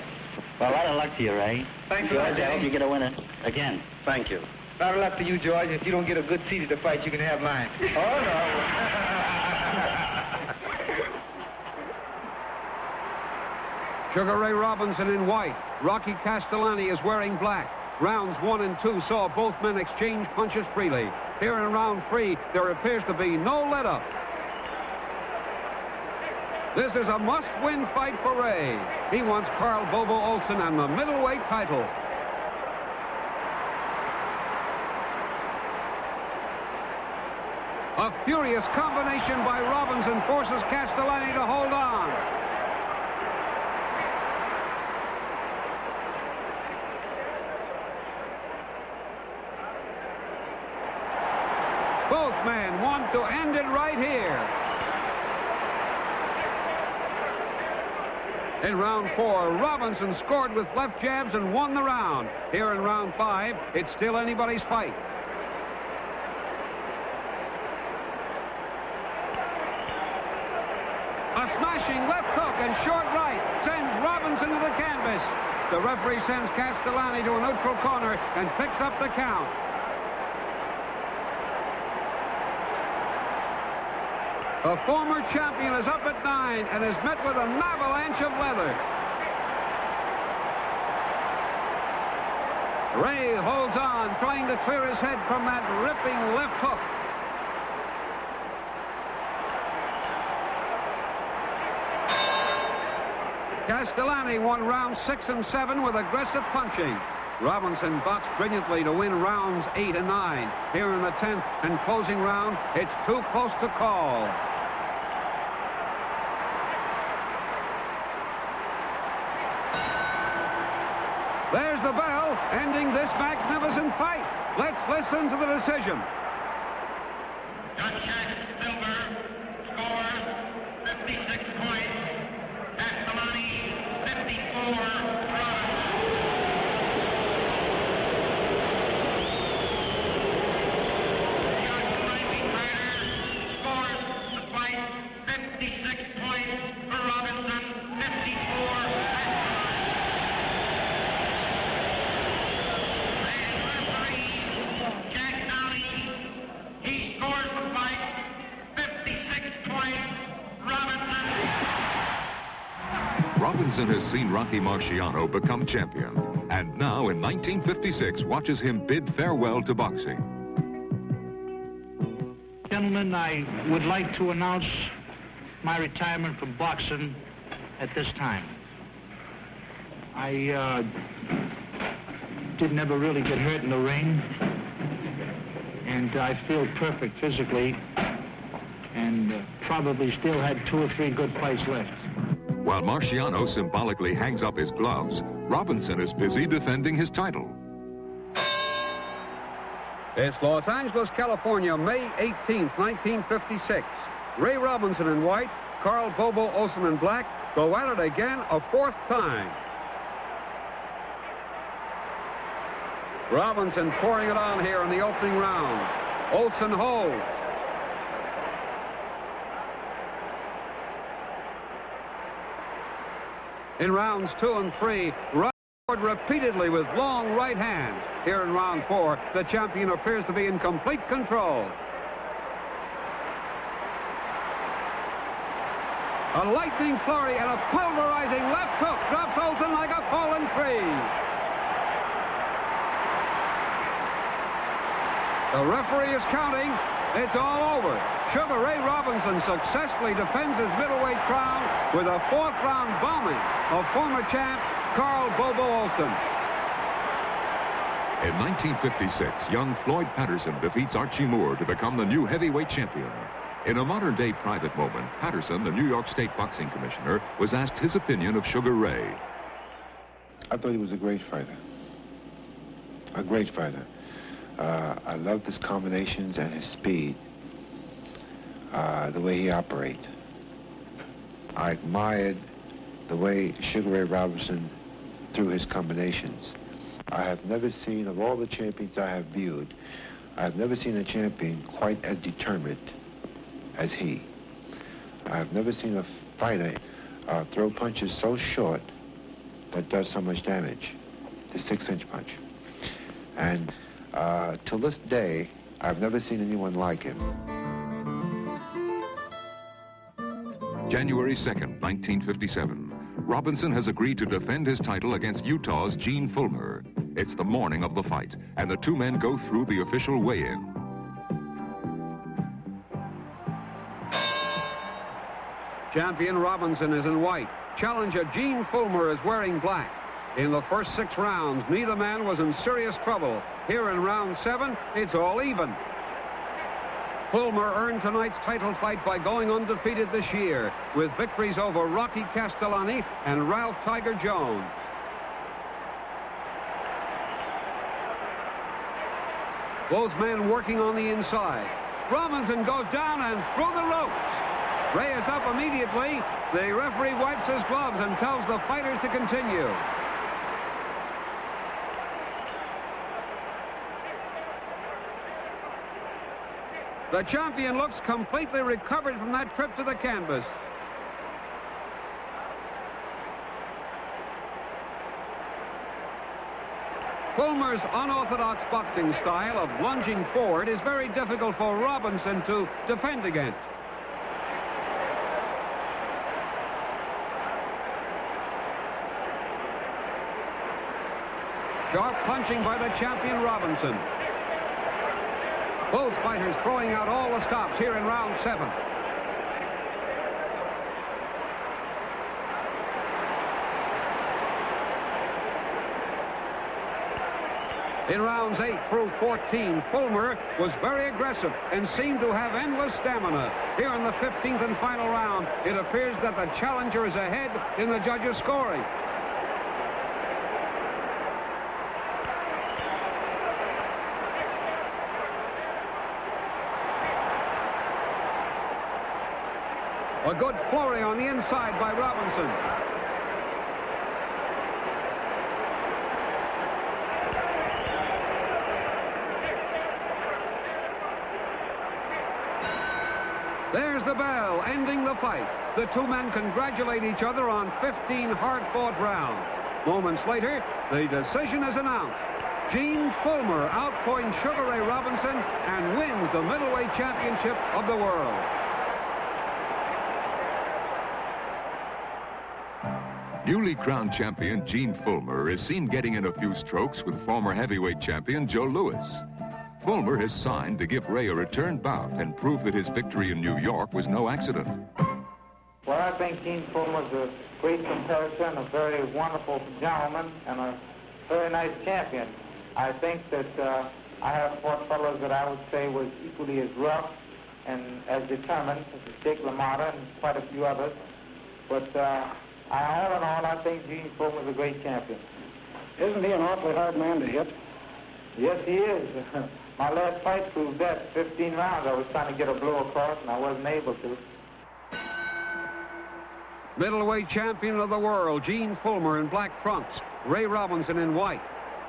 S5: Well, a lot of luck to you, Ray.
S11: Thank you,
S5: George, I hope you get a winner again.
S11: Thank you. A lot of luck to you, George. If you don't get a good seat at the fight, you can have mine. Oh, no.
S2: Sugar Ray Robinson in white. Rocky Castellani is wearing black. Rounds 1 and 2 saw both men exchange punches freely. Here in round 3, there appears to be no let-up. This is a must-win fight for Ray. He wants Carl Bobo Olson and the middleweight title. A furious combination by Robinson forces Castellani to hold on. Both men want to end it right here. In round 4, Robinson scored with left jabs and won the round. Here in round 5, it's still anybody's fight. A smashing left hook and short right sends Robinson to the canvas. The referee sends Castellani to a neutral corner and picks up the count. The former champion is up at 9 and is met with an avalanche of leather. Ray holds on, trying to clear his head from that ripping left hook. Castellani won rounds 6 and 7 with aggressive punching. Robinson boxed brilliantly to win rounds 8 and 9. Here in the 10th and closing round, it's too close to call. There's the bell, ending this magnificent fight. Let's listen to the decision.
S7: Judge Silver scores 56 points. Basilio 54.
S1: Robinson has seen Rocky Marciano become champion, and now in 1956 watches him bid farewell to boxing.
S5: Gentlemen, I would like to announce my retirement from boxing at this time. I did never really get hurt in the ring, and I feel perfect physically, and probably still had 2 or 3 good fights left.
S1: While Marciano symbolically hangs up his gloves, Robinson is busy defending his title.
S2: It's Los Angeles, California, May 18th, 1956. Ray Robinson in white, Carl Bobo Olson in black go at it again a 4th time. Robinson pouring it on here in the opening round. Olson holds. In rounds 2 and 3, Robinson repeatedly with long right hand. Here in round 4, the champion appears to be in complete control. A lightning flurry and a pulverizing left hook drops Olson like a fallen tree. The referee is counting. It's all over. Sugar Ray Robinson successfully defends his middleweight crown with a 4th round bombing of former champ Carl Bobo Olson.
S1: In 1956, young Floyd Patterson defeats Archie Moore to become the new heavyweight champion. In a modern-day private moment, Patterson, the New York State Boxing Commissioner, was asked his opinion of Sugar Ray.
S12: I thought he was a great fighter. A great fighter. I loved his combinations and his speed, the way he operated. I admired the way Sugar Ray Robinson threw his combinations. I have never seen, of all the champions I have viewed, I have never seen a champion quite as determined as he. I have never seen a fighter throw punches so short that does so much damage, the 6-inch punch. And till this day, I've never seen anyone like him.
S1: January 2nd, 1957. Robinson has agreed to defend his title against Utah's Gene Fullmer. It's the morning of the fight, and the 2 men go through the official weigh-in.
S2: Champion Robinson is in white. Challenger Gene Fullmer is wearing black. In the first 6 rounds, neither man was in serious trouble. Here in round 7, it's all even. Fullmer earned tonight's title fight by going undefeated this year, with victories over Rocky Castellani and Ralph Tiger Jones. Both men working on the inside. Robinson goes down and through the ropes. Ray is up immediately. The referee wipes his gloves and tells the fighters to continue. The champion looks completely recovered from that trip to the canvas. Fullmer's unorthodox boxing style of lunging forward is very difficult for Robinson to defend against. Sharp punching by the champion Robinson. Both fighters throwing out all the stops here in round 7. In rounds 8 through 14, Fullmer was very aggressive and seemed to have endless stamina. Here in the 15th and final round, it appears that the challenger is ahead in the judges' scoring. A good flurry on the inside by Robinson. There's the bell, ending the fight. The two men congratulate each other on 15 hard-fought rounds. Moments later, the decision is announced. Gene Fullmer outpoints Sugar Ray Robinson and wins the middleweight championship of the world.
S1: Newly crowned champion Gene Fullmer is seen getting in a few strokes with former heavyweight champion Joe Louis. Fullmer has signed to give Ray a return bout and prove that his victory in New York was no accident.
S4: Well, I think Gene Fullmer's a great competitor, a very wonderful gentleman, and a very nice champion. I think that I have fought fellows that I would say was equally as rough and as determined as Jake Lamotta and quite a few others. But all in all, I think Gene Fullmer's a great champion.
S5: Isn't he an awfully hard man to hit?
S4: Yes, he is. My last fight proved that. 15 rounds, I was trying to get a blow across, and I wasn't able to.
S2: Middleweight champion of the world, Gene Fullmer in black trunks, Ray Robinson in white.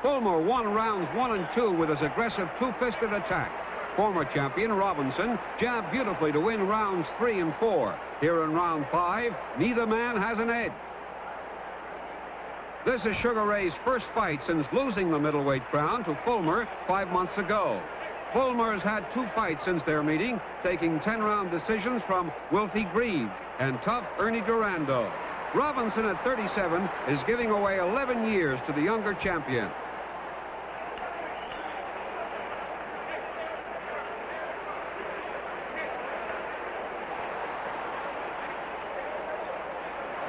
S2: Fullmer won rounds 1 and 2 with his aggressive two-fisted attack. Former champion Robinson jabbed beautifully to win rounds 3 and 4. Here in round 5, neither man has an edge. This is Sugar Ray's first fight since losing the middleweight crown to Fullmer 5 months ago. Fullmer has had 2 fights since their meeting, taking 10-round decisions from Wilfie Grieve and tough Ernie Durando. Robinson at 37 is giving away 11 years to the younger champion.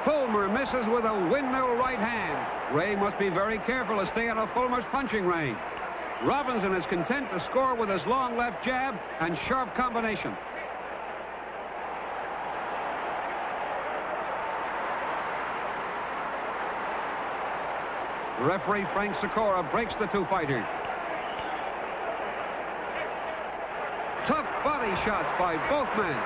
S2: Fullmer misses with a windmill right hand. Ray must be very careful to stay out of Fullmer's punching range. Robinson is content to score with his long left jab and sharp combination. Referee Frank Sikora breaks the two fighters. Tough body shots by both men.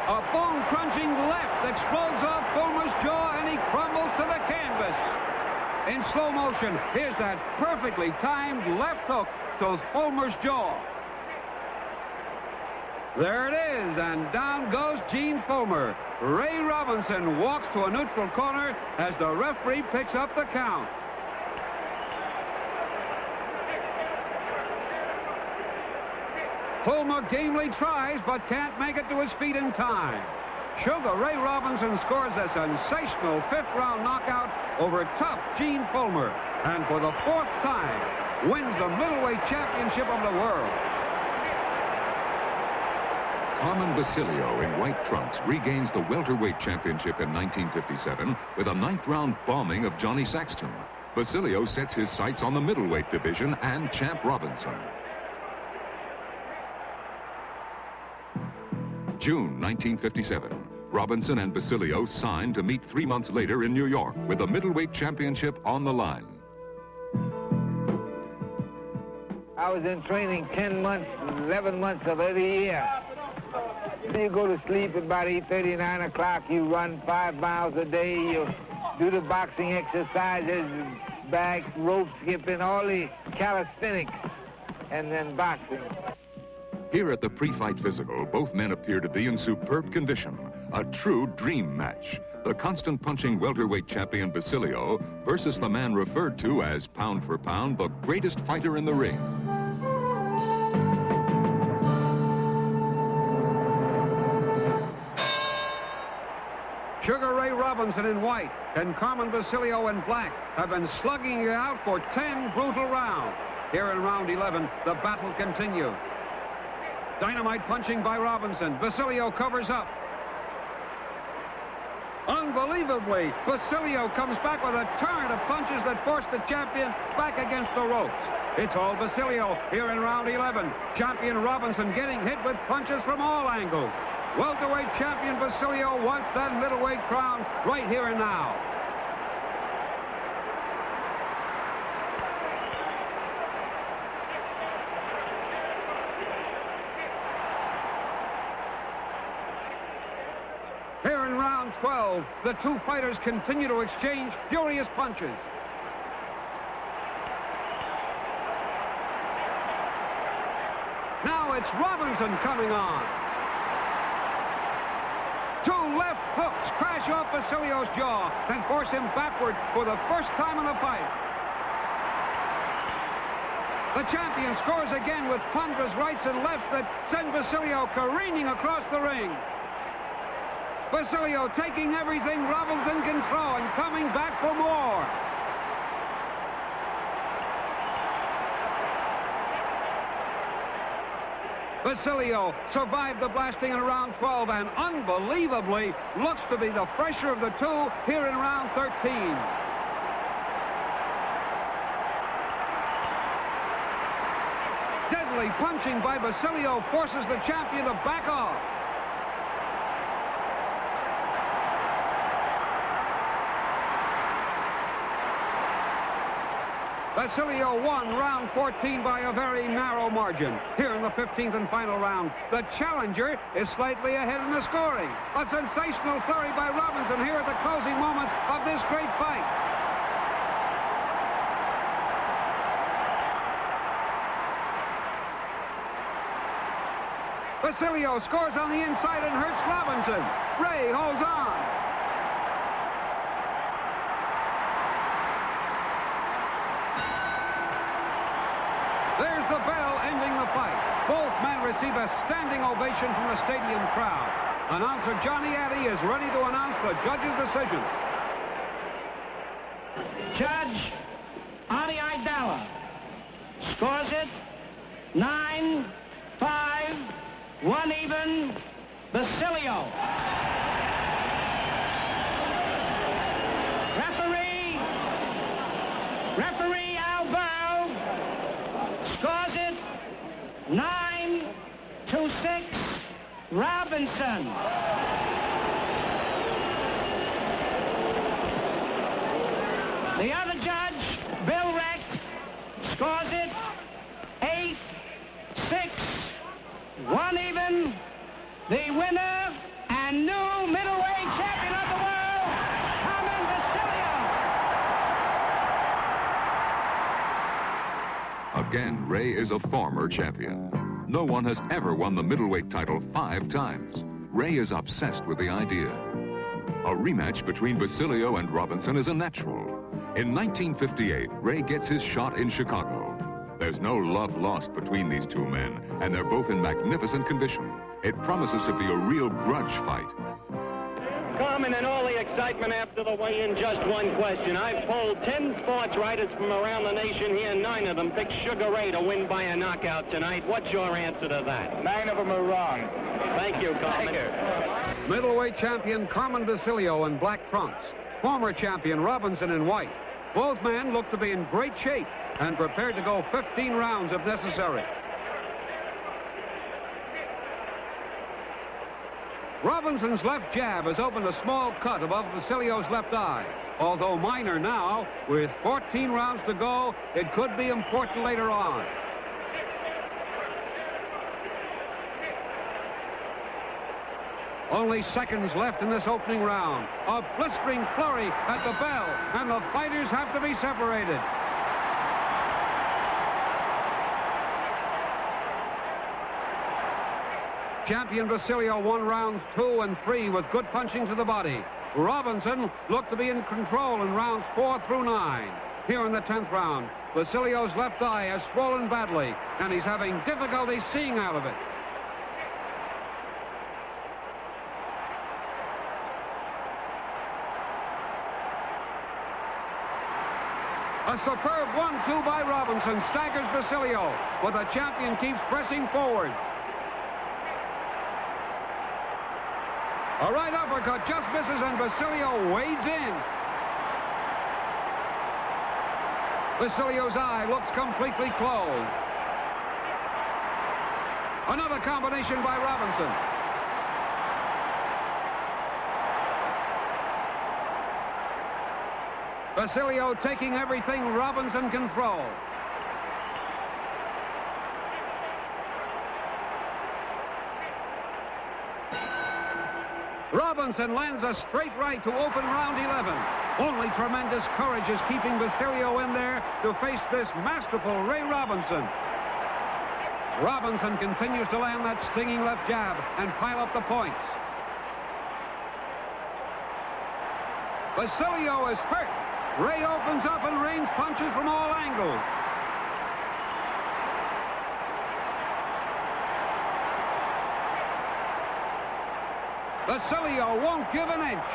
S2: A bone-crunching left explodes off Fullmer's jaw, and he crumbles to the canvas. In slow motion, here's that perfectly timed left hook to Fullmer's jaw. There it is, and down goes Gene Fullmer. Ray Robinson walks to a neutral corner as the referee picks up the count. Fullmer gamely tries, but can't make it to his feet in time. Sugar Ray Robinson scores a sensational 5th-round knockout over tough Gene Fullmer, and for the 4th time, wins the middleweight championship of the world.
S1: Basilio in white trunks regains the welterweight championship in 1957 with a 9th-round bombing of Johnny Saxton. Basilio sets his sights on the middleweight division and champ Robinson. June 1957. Robinson and Basilio signed to meet 3 months later in New York with the middleweight championship on the line.
S4: I was in training 10 months, 11 months of every year. You go to sleep at about 8:30, 9 o'clock. You run 5 miles a day. You do the boxing exercises, bag, rope skipping, all the calisthenics, and then boxing.
S1: Here at the pre-fight physical, both men appear to be in superb condition. A true dream match. The constant punching welterweight champion Basilio versus the man referred to as, pound for pound, the greatest fighter in the ring.
S2: Sugar Ray Robinson in white and Carmen Basilio in black have been slugging it out for 10 brutal rounds. Here in round 11, the battle continues. Dynamite punching by Robinson. Basilio covers up. Unbelievably, Basilio comes back with a torrent of punches that force the champion back against the ropes. It's all Basilio here in round 11. Champion Robinson getting hit with punches from all angles. Welterweight champion Basilio wants that middleweight crown right here and now. Here in round 12, the two fighters continue to exchange furious punches. Now it's Robinson coming on. Two left hooks crash off Basilio's jaw and force him backward for the first time in the fight. The champion scores again with ponderous rights and lefts that send Basilio careening across the ring. Basilio taking everything Robinson can throw and coming back for more. Basilio survived the blasting in round 12 and unbelievably looks to be the fresher of the two here in round 13. Deadly punching by Basilio forces the champion to back off. Basilio won round 14 by a very narrow margin. Here in the 15th and final round, the challenger is slightly ahead in the scoring. A sensational flurry by Robinson here at the closing moments of this great fight. Basilio scores on the inside and hurts Robinson. Ray holds on. There's the bell ending the fight. Both men receive a standing ovation from the stadium crowd. Announcer Johnny Addy is ready to announce the judge's decision.
S10: Judge Adi Idala scores it 9-5, 1 even, Basilio. Referee Al Burl scores it 9-6, Robinson. The other judge, Bill Recht, scores it 8-6, 1 even. The winner and new middleweight champion of the world, Basilio.
S1: Again, Ray is a former champion. No one has ever won the middleweight title 5 times. Ray is obsessed with the idea. A rematch between Basilio and Robinson is a natural. In 1958, Ray gets his shot in Chicago. There's no love lost between these two men, and they're both in magnificent condition. It promises to be a real grudge fight.
S13: Carmen, and all the excitement after the weigh-in, just one question. I've polled 10 sports writers from around the nation here. 9 of them picked Sugar Ray to win by a knockout tonight. What's your answer to that?
S11: 9 of them are wrong.
S13: Thank you, Carmen.
S11: Thank you.
S2: Middleweight champion Carmen Basilio in black trunks. Former champion Robinson in white. Both men look to be in great shape and prepared to go 15 rounds if necessary. Robinson's left jab has opened a small cut above Basilio's left eye. Although minor now, with 14 rounds to go, it could be important later on. Only seconds left in this opening round. A blistering flurry at the bell, and the fighters have to be separated. Champion Basilio won rounds 2 and 3 with good punching to the body. Robinson looked to be in control in rounds 4 through 9. Here in the 10th round, Basilio's left eye has swollen badly, and he's having difficulty seeing out of it. A superb 1-2 by Robinson staggers Basilio, but the champion keeps pressing forward. A right uppercut just misses, and Basilio wades in. Basilio's eye looks completely closed. Another combination by Robinson. Basilio taking everything Robinson can throw. Robinson lands a straight right to open round 11. Only tremendous courage is keeping Basilio in there to face this masterful Ray Robinson. Robinson continues to land that stinging left jab and pile up the points. Basilio is hurt. Ray opens up and rains punches from all angles. Basilio won't give an inch.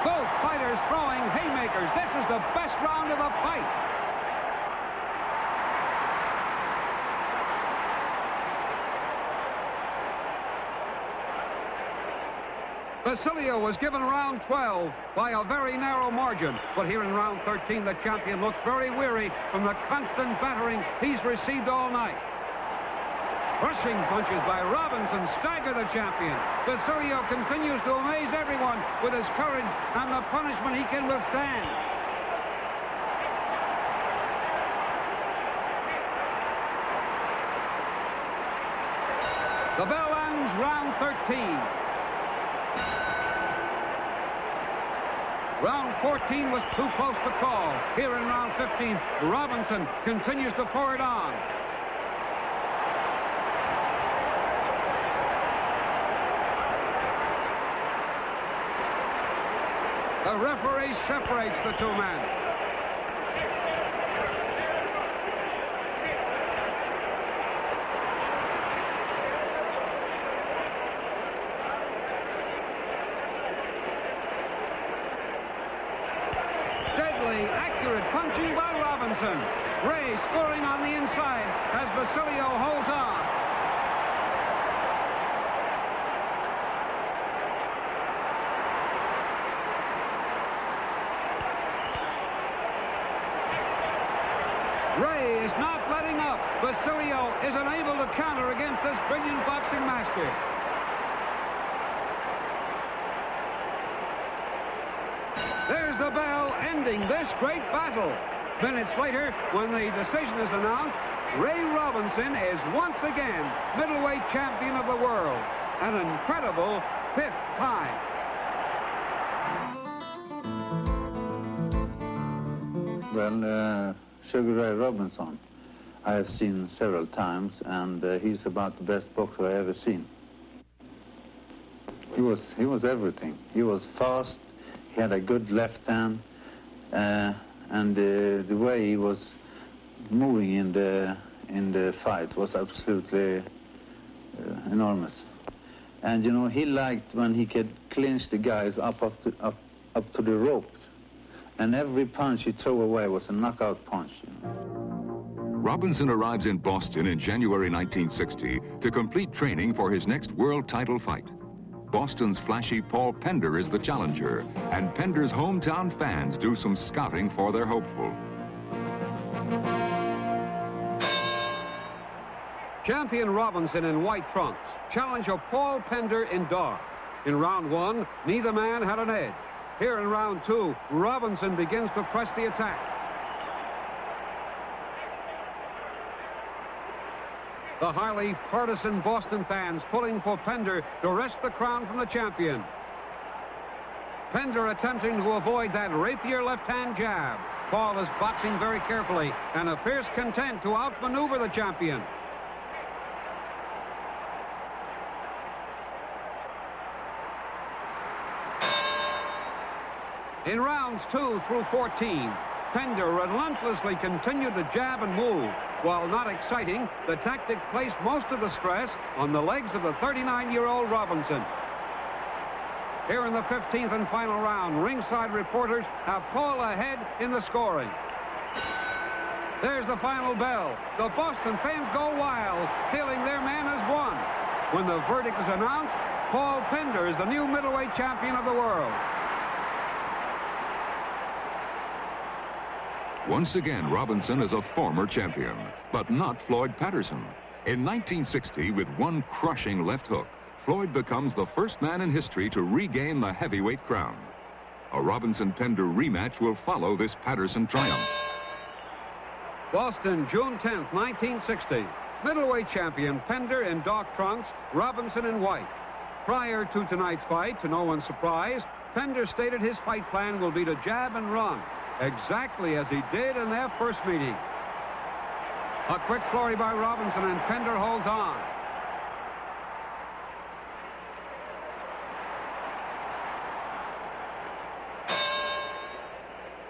S2: Both fighters throwing haymakers. This is the best round of the fight. Basilio was given round 12 by a very narrow margin. But here in round 13, the champion looks very weary from the constant battering he's received all night. Rushing punches by Robinson stagger the champion. Basilio continues to amaze everyone with his courage and the punishment he can withstand. The bell ends round 13. Round 14 was too close to call. Here in round 15, Robinson continues to pour it on. The referee separates the two men. Deadly, accurate punching by Robinson. Ray scoring on the inside as Basilio holds on. Ray is not letting up. Basilio is unable to counter against this brilliant boxing master. There's the bell ending this great battle. Minutes later, when the decision is announced, Ray Robinson is once again middleweight champion of the world. An incredible 5th time.
S14: Well, Sugar Ray Robinson, I have seen several times, and he's about the best boxer I ever seen. He was everything. He was fast. He had a good left hand, and the way he was moving in the fight was absolutely enormous. And you know, he liked when he could clinch the guys up to the rope. And every punch he threw away was a knockout punch. You know.
S1: Robinson arrives in Boston in January 1960 to complete training for his next world title fight. Boston's flashy Paul Pender is the challenger, and Pender's hometown fans do some scouting for their hopeful.
S2: Champion Robinson in white trunks. Challenger Paul Pender in dark. In round 1, neither man had an edge. Here in round 2, Robinson begins to press the attack. The highly partisan Boston fans pulling for Pender to wrest the crown from the champion. Pender attempting to avoid that rapier left-hand jab. Paul is boxing very carefully and a fierce content to outmaneuver the champion. In rounds 2 through 14, Pender relentlessly continued to jab and move. While not exciting, the tactic placed most of the stress on the legs of the 39-year-old Robinson. Here in the 15th and final round, ringside reporters have Paul ahead in the scoring. There's the final bell. The Boston fans go wild, feeling their man has won. When the verdict is announced, Paul Pender is the new middleweight champion of the world.
S1: Once again, Robinson is a former champion, but not Floyd Patterson. In 1960, with one crushing left hook, Floyd becomes the first man in history to regain the heavyweight crown. A Robinson-Pender rematch will follow this Patterson triumph.
S2: Boston, June 10th, 1960. Middleweight champion Pender in dark trunks, Robinson in white. Prior to tonight's fight, to no one's surprise, Pender stated his fight plan will be to jab and run, exactly as he did in their first meeting. A quick flurry by Robinson, and Pender holds on.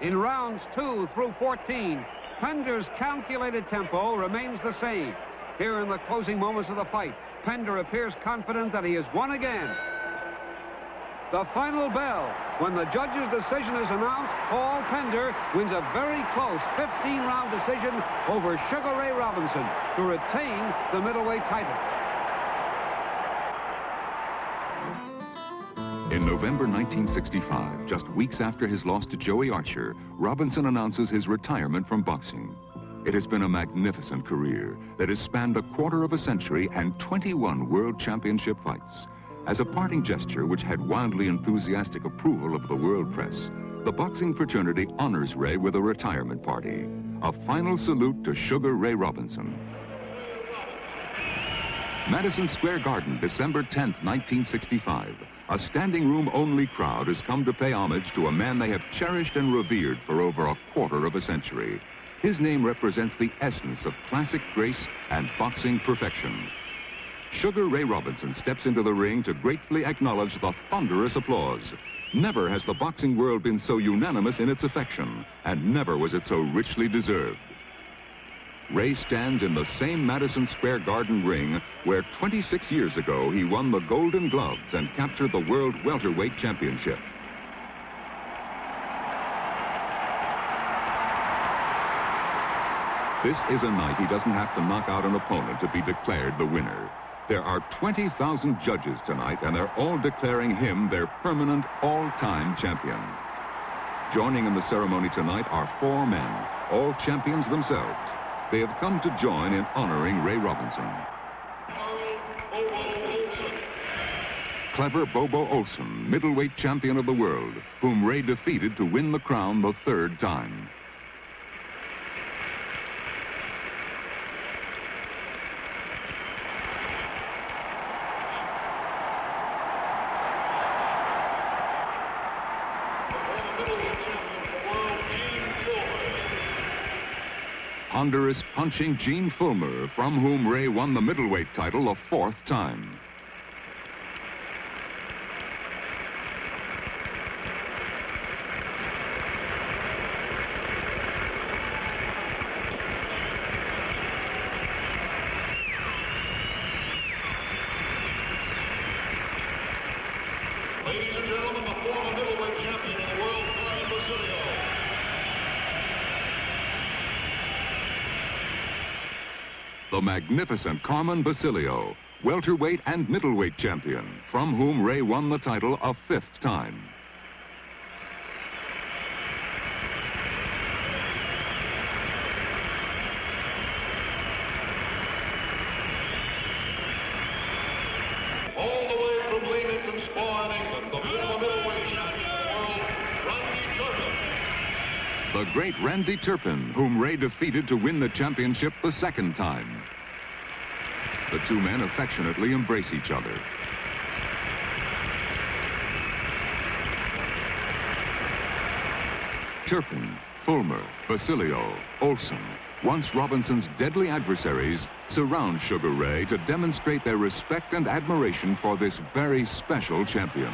S2: In rounds 2 through 14, Pender's calculated tempo remains the same. Here in the closing moments of the fight, Pender appears confident that he has won again. The final bell. When the judge's decision is announced, Paul Pender wins a very close 15-round decision over Sugar Ray Robinson to retain the middleweight title.
S1: In November 1965, just weeks after his loss to Joey Archer, Robinson announces his retirement from boxing. It has been a magnificent career that has spanned a quarter of a century and 21 world championship fights. As a parting gesture which had wildly enthusiastic approval of the world press, the boxing fraternity honors Ray with a retirement party. A final salute to Sugar Ray Robinson. Madison Square Garden, December 10th, 1965. A standing room only crowd has come to pay homage to a man they have cherished and revered for over a quarter of a century. His name represents the essence of classic grace and boxing perfection. Sugar Ray Robinson steps into the ring to gratefully acknowledge the thunderous applause. Never has the boxing world been so unanimous in its affection, and never was it so richly deserved. Ray stands in the same Madison Square Garden ring where 26 years ago he won the Golden Gloves and captured the World Welterweight Championship. This is a night he doesn't have to knock out an opponent to be declared the winner. There are 20,000 judges tonight, and they're all declaring him their permanent, all-time champion. Joining in the ceremony tonight are 4 men, all champions themselves. They have come to join in honoring Ray Robinson. Clever Bobo Olson, middleweight champion of the world, whom Ray defeated to win the crown the 3rd time. Ponderous punching Gene Fullmer, from whom Ray won the middleweight title a 4th time.
S7: Ladies and gentlemen, the former middleweight champion of the world, Basilio.
S1: The magnificent Carmen Basilio, welterweight and middleweight champion, from whom Ray won the title a 5th time.
S7: All the way from Leamington Spa in England, the former middleweight champion of the world, Randy Turpin.
S1: The great Randy Turpin, whom Ray defeated to win the championship the 2nd time. The 2 men affectionately embrace each other. Turpin, Fullmer, Basilio, Olson, once Robinson's deadly adversaries, surround Sugar Ray to demonstrate their respect and admiration for this very special champion.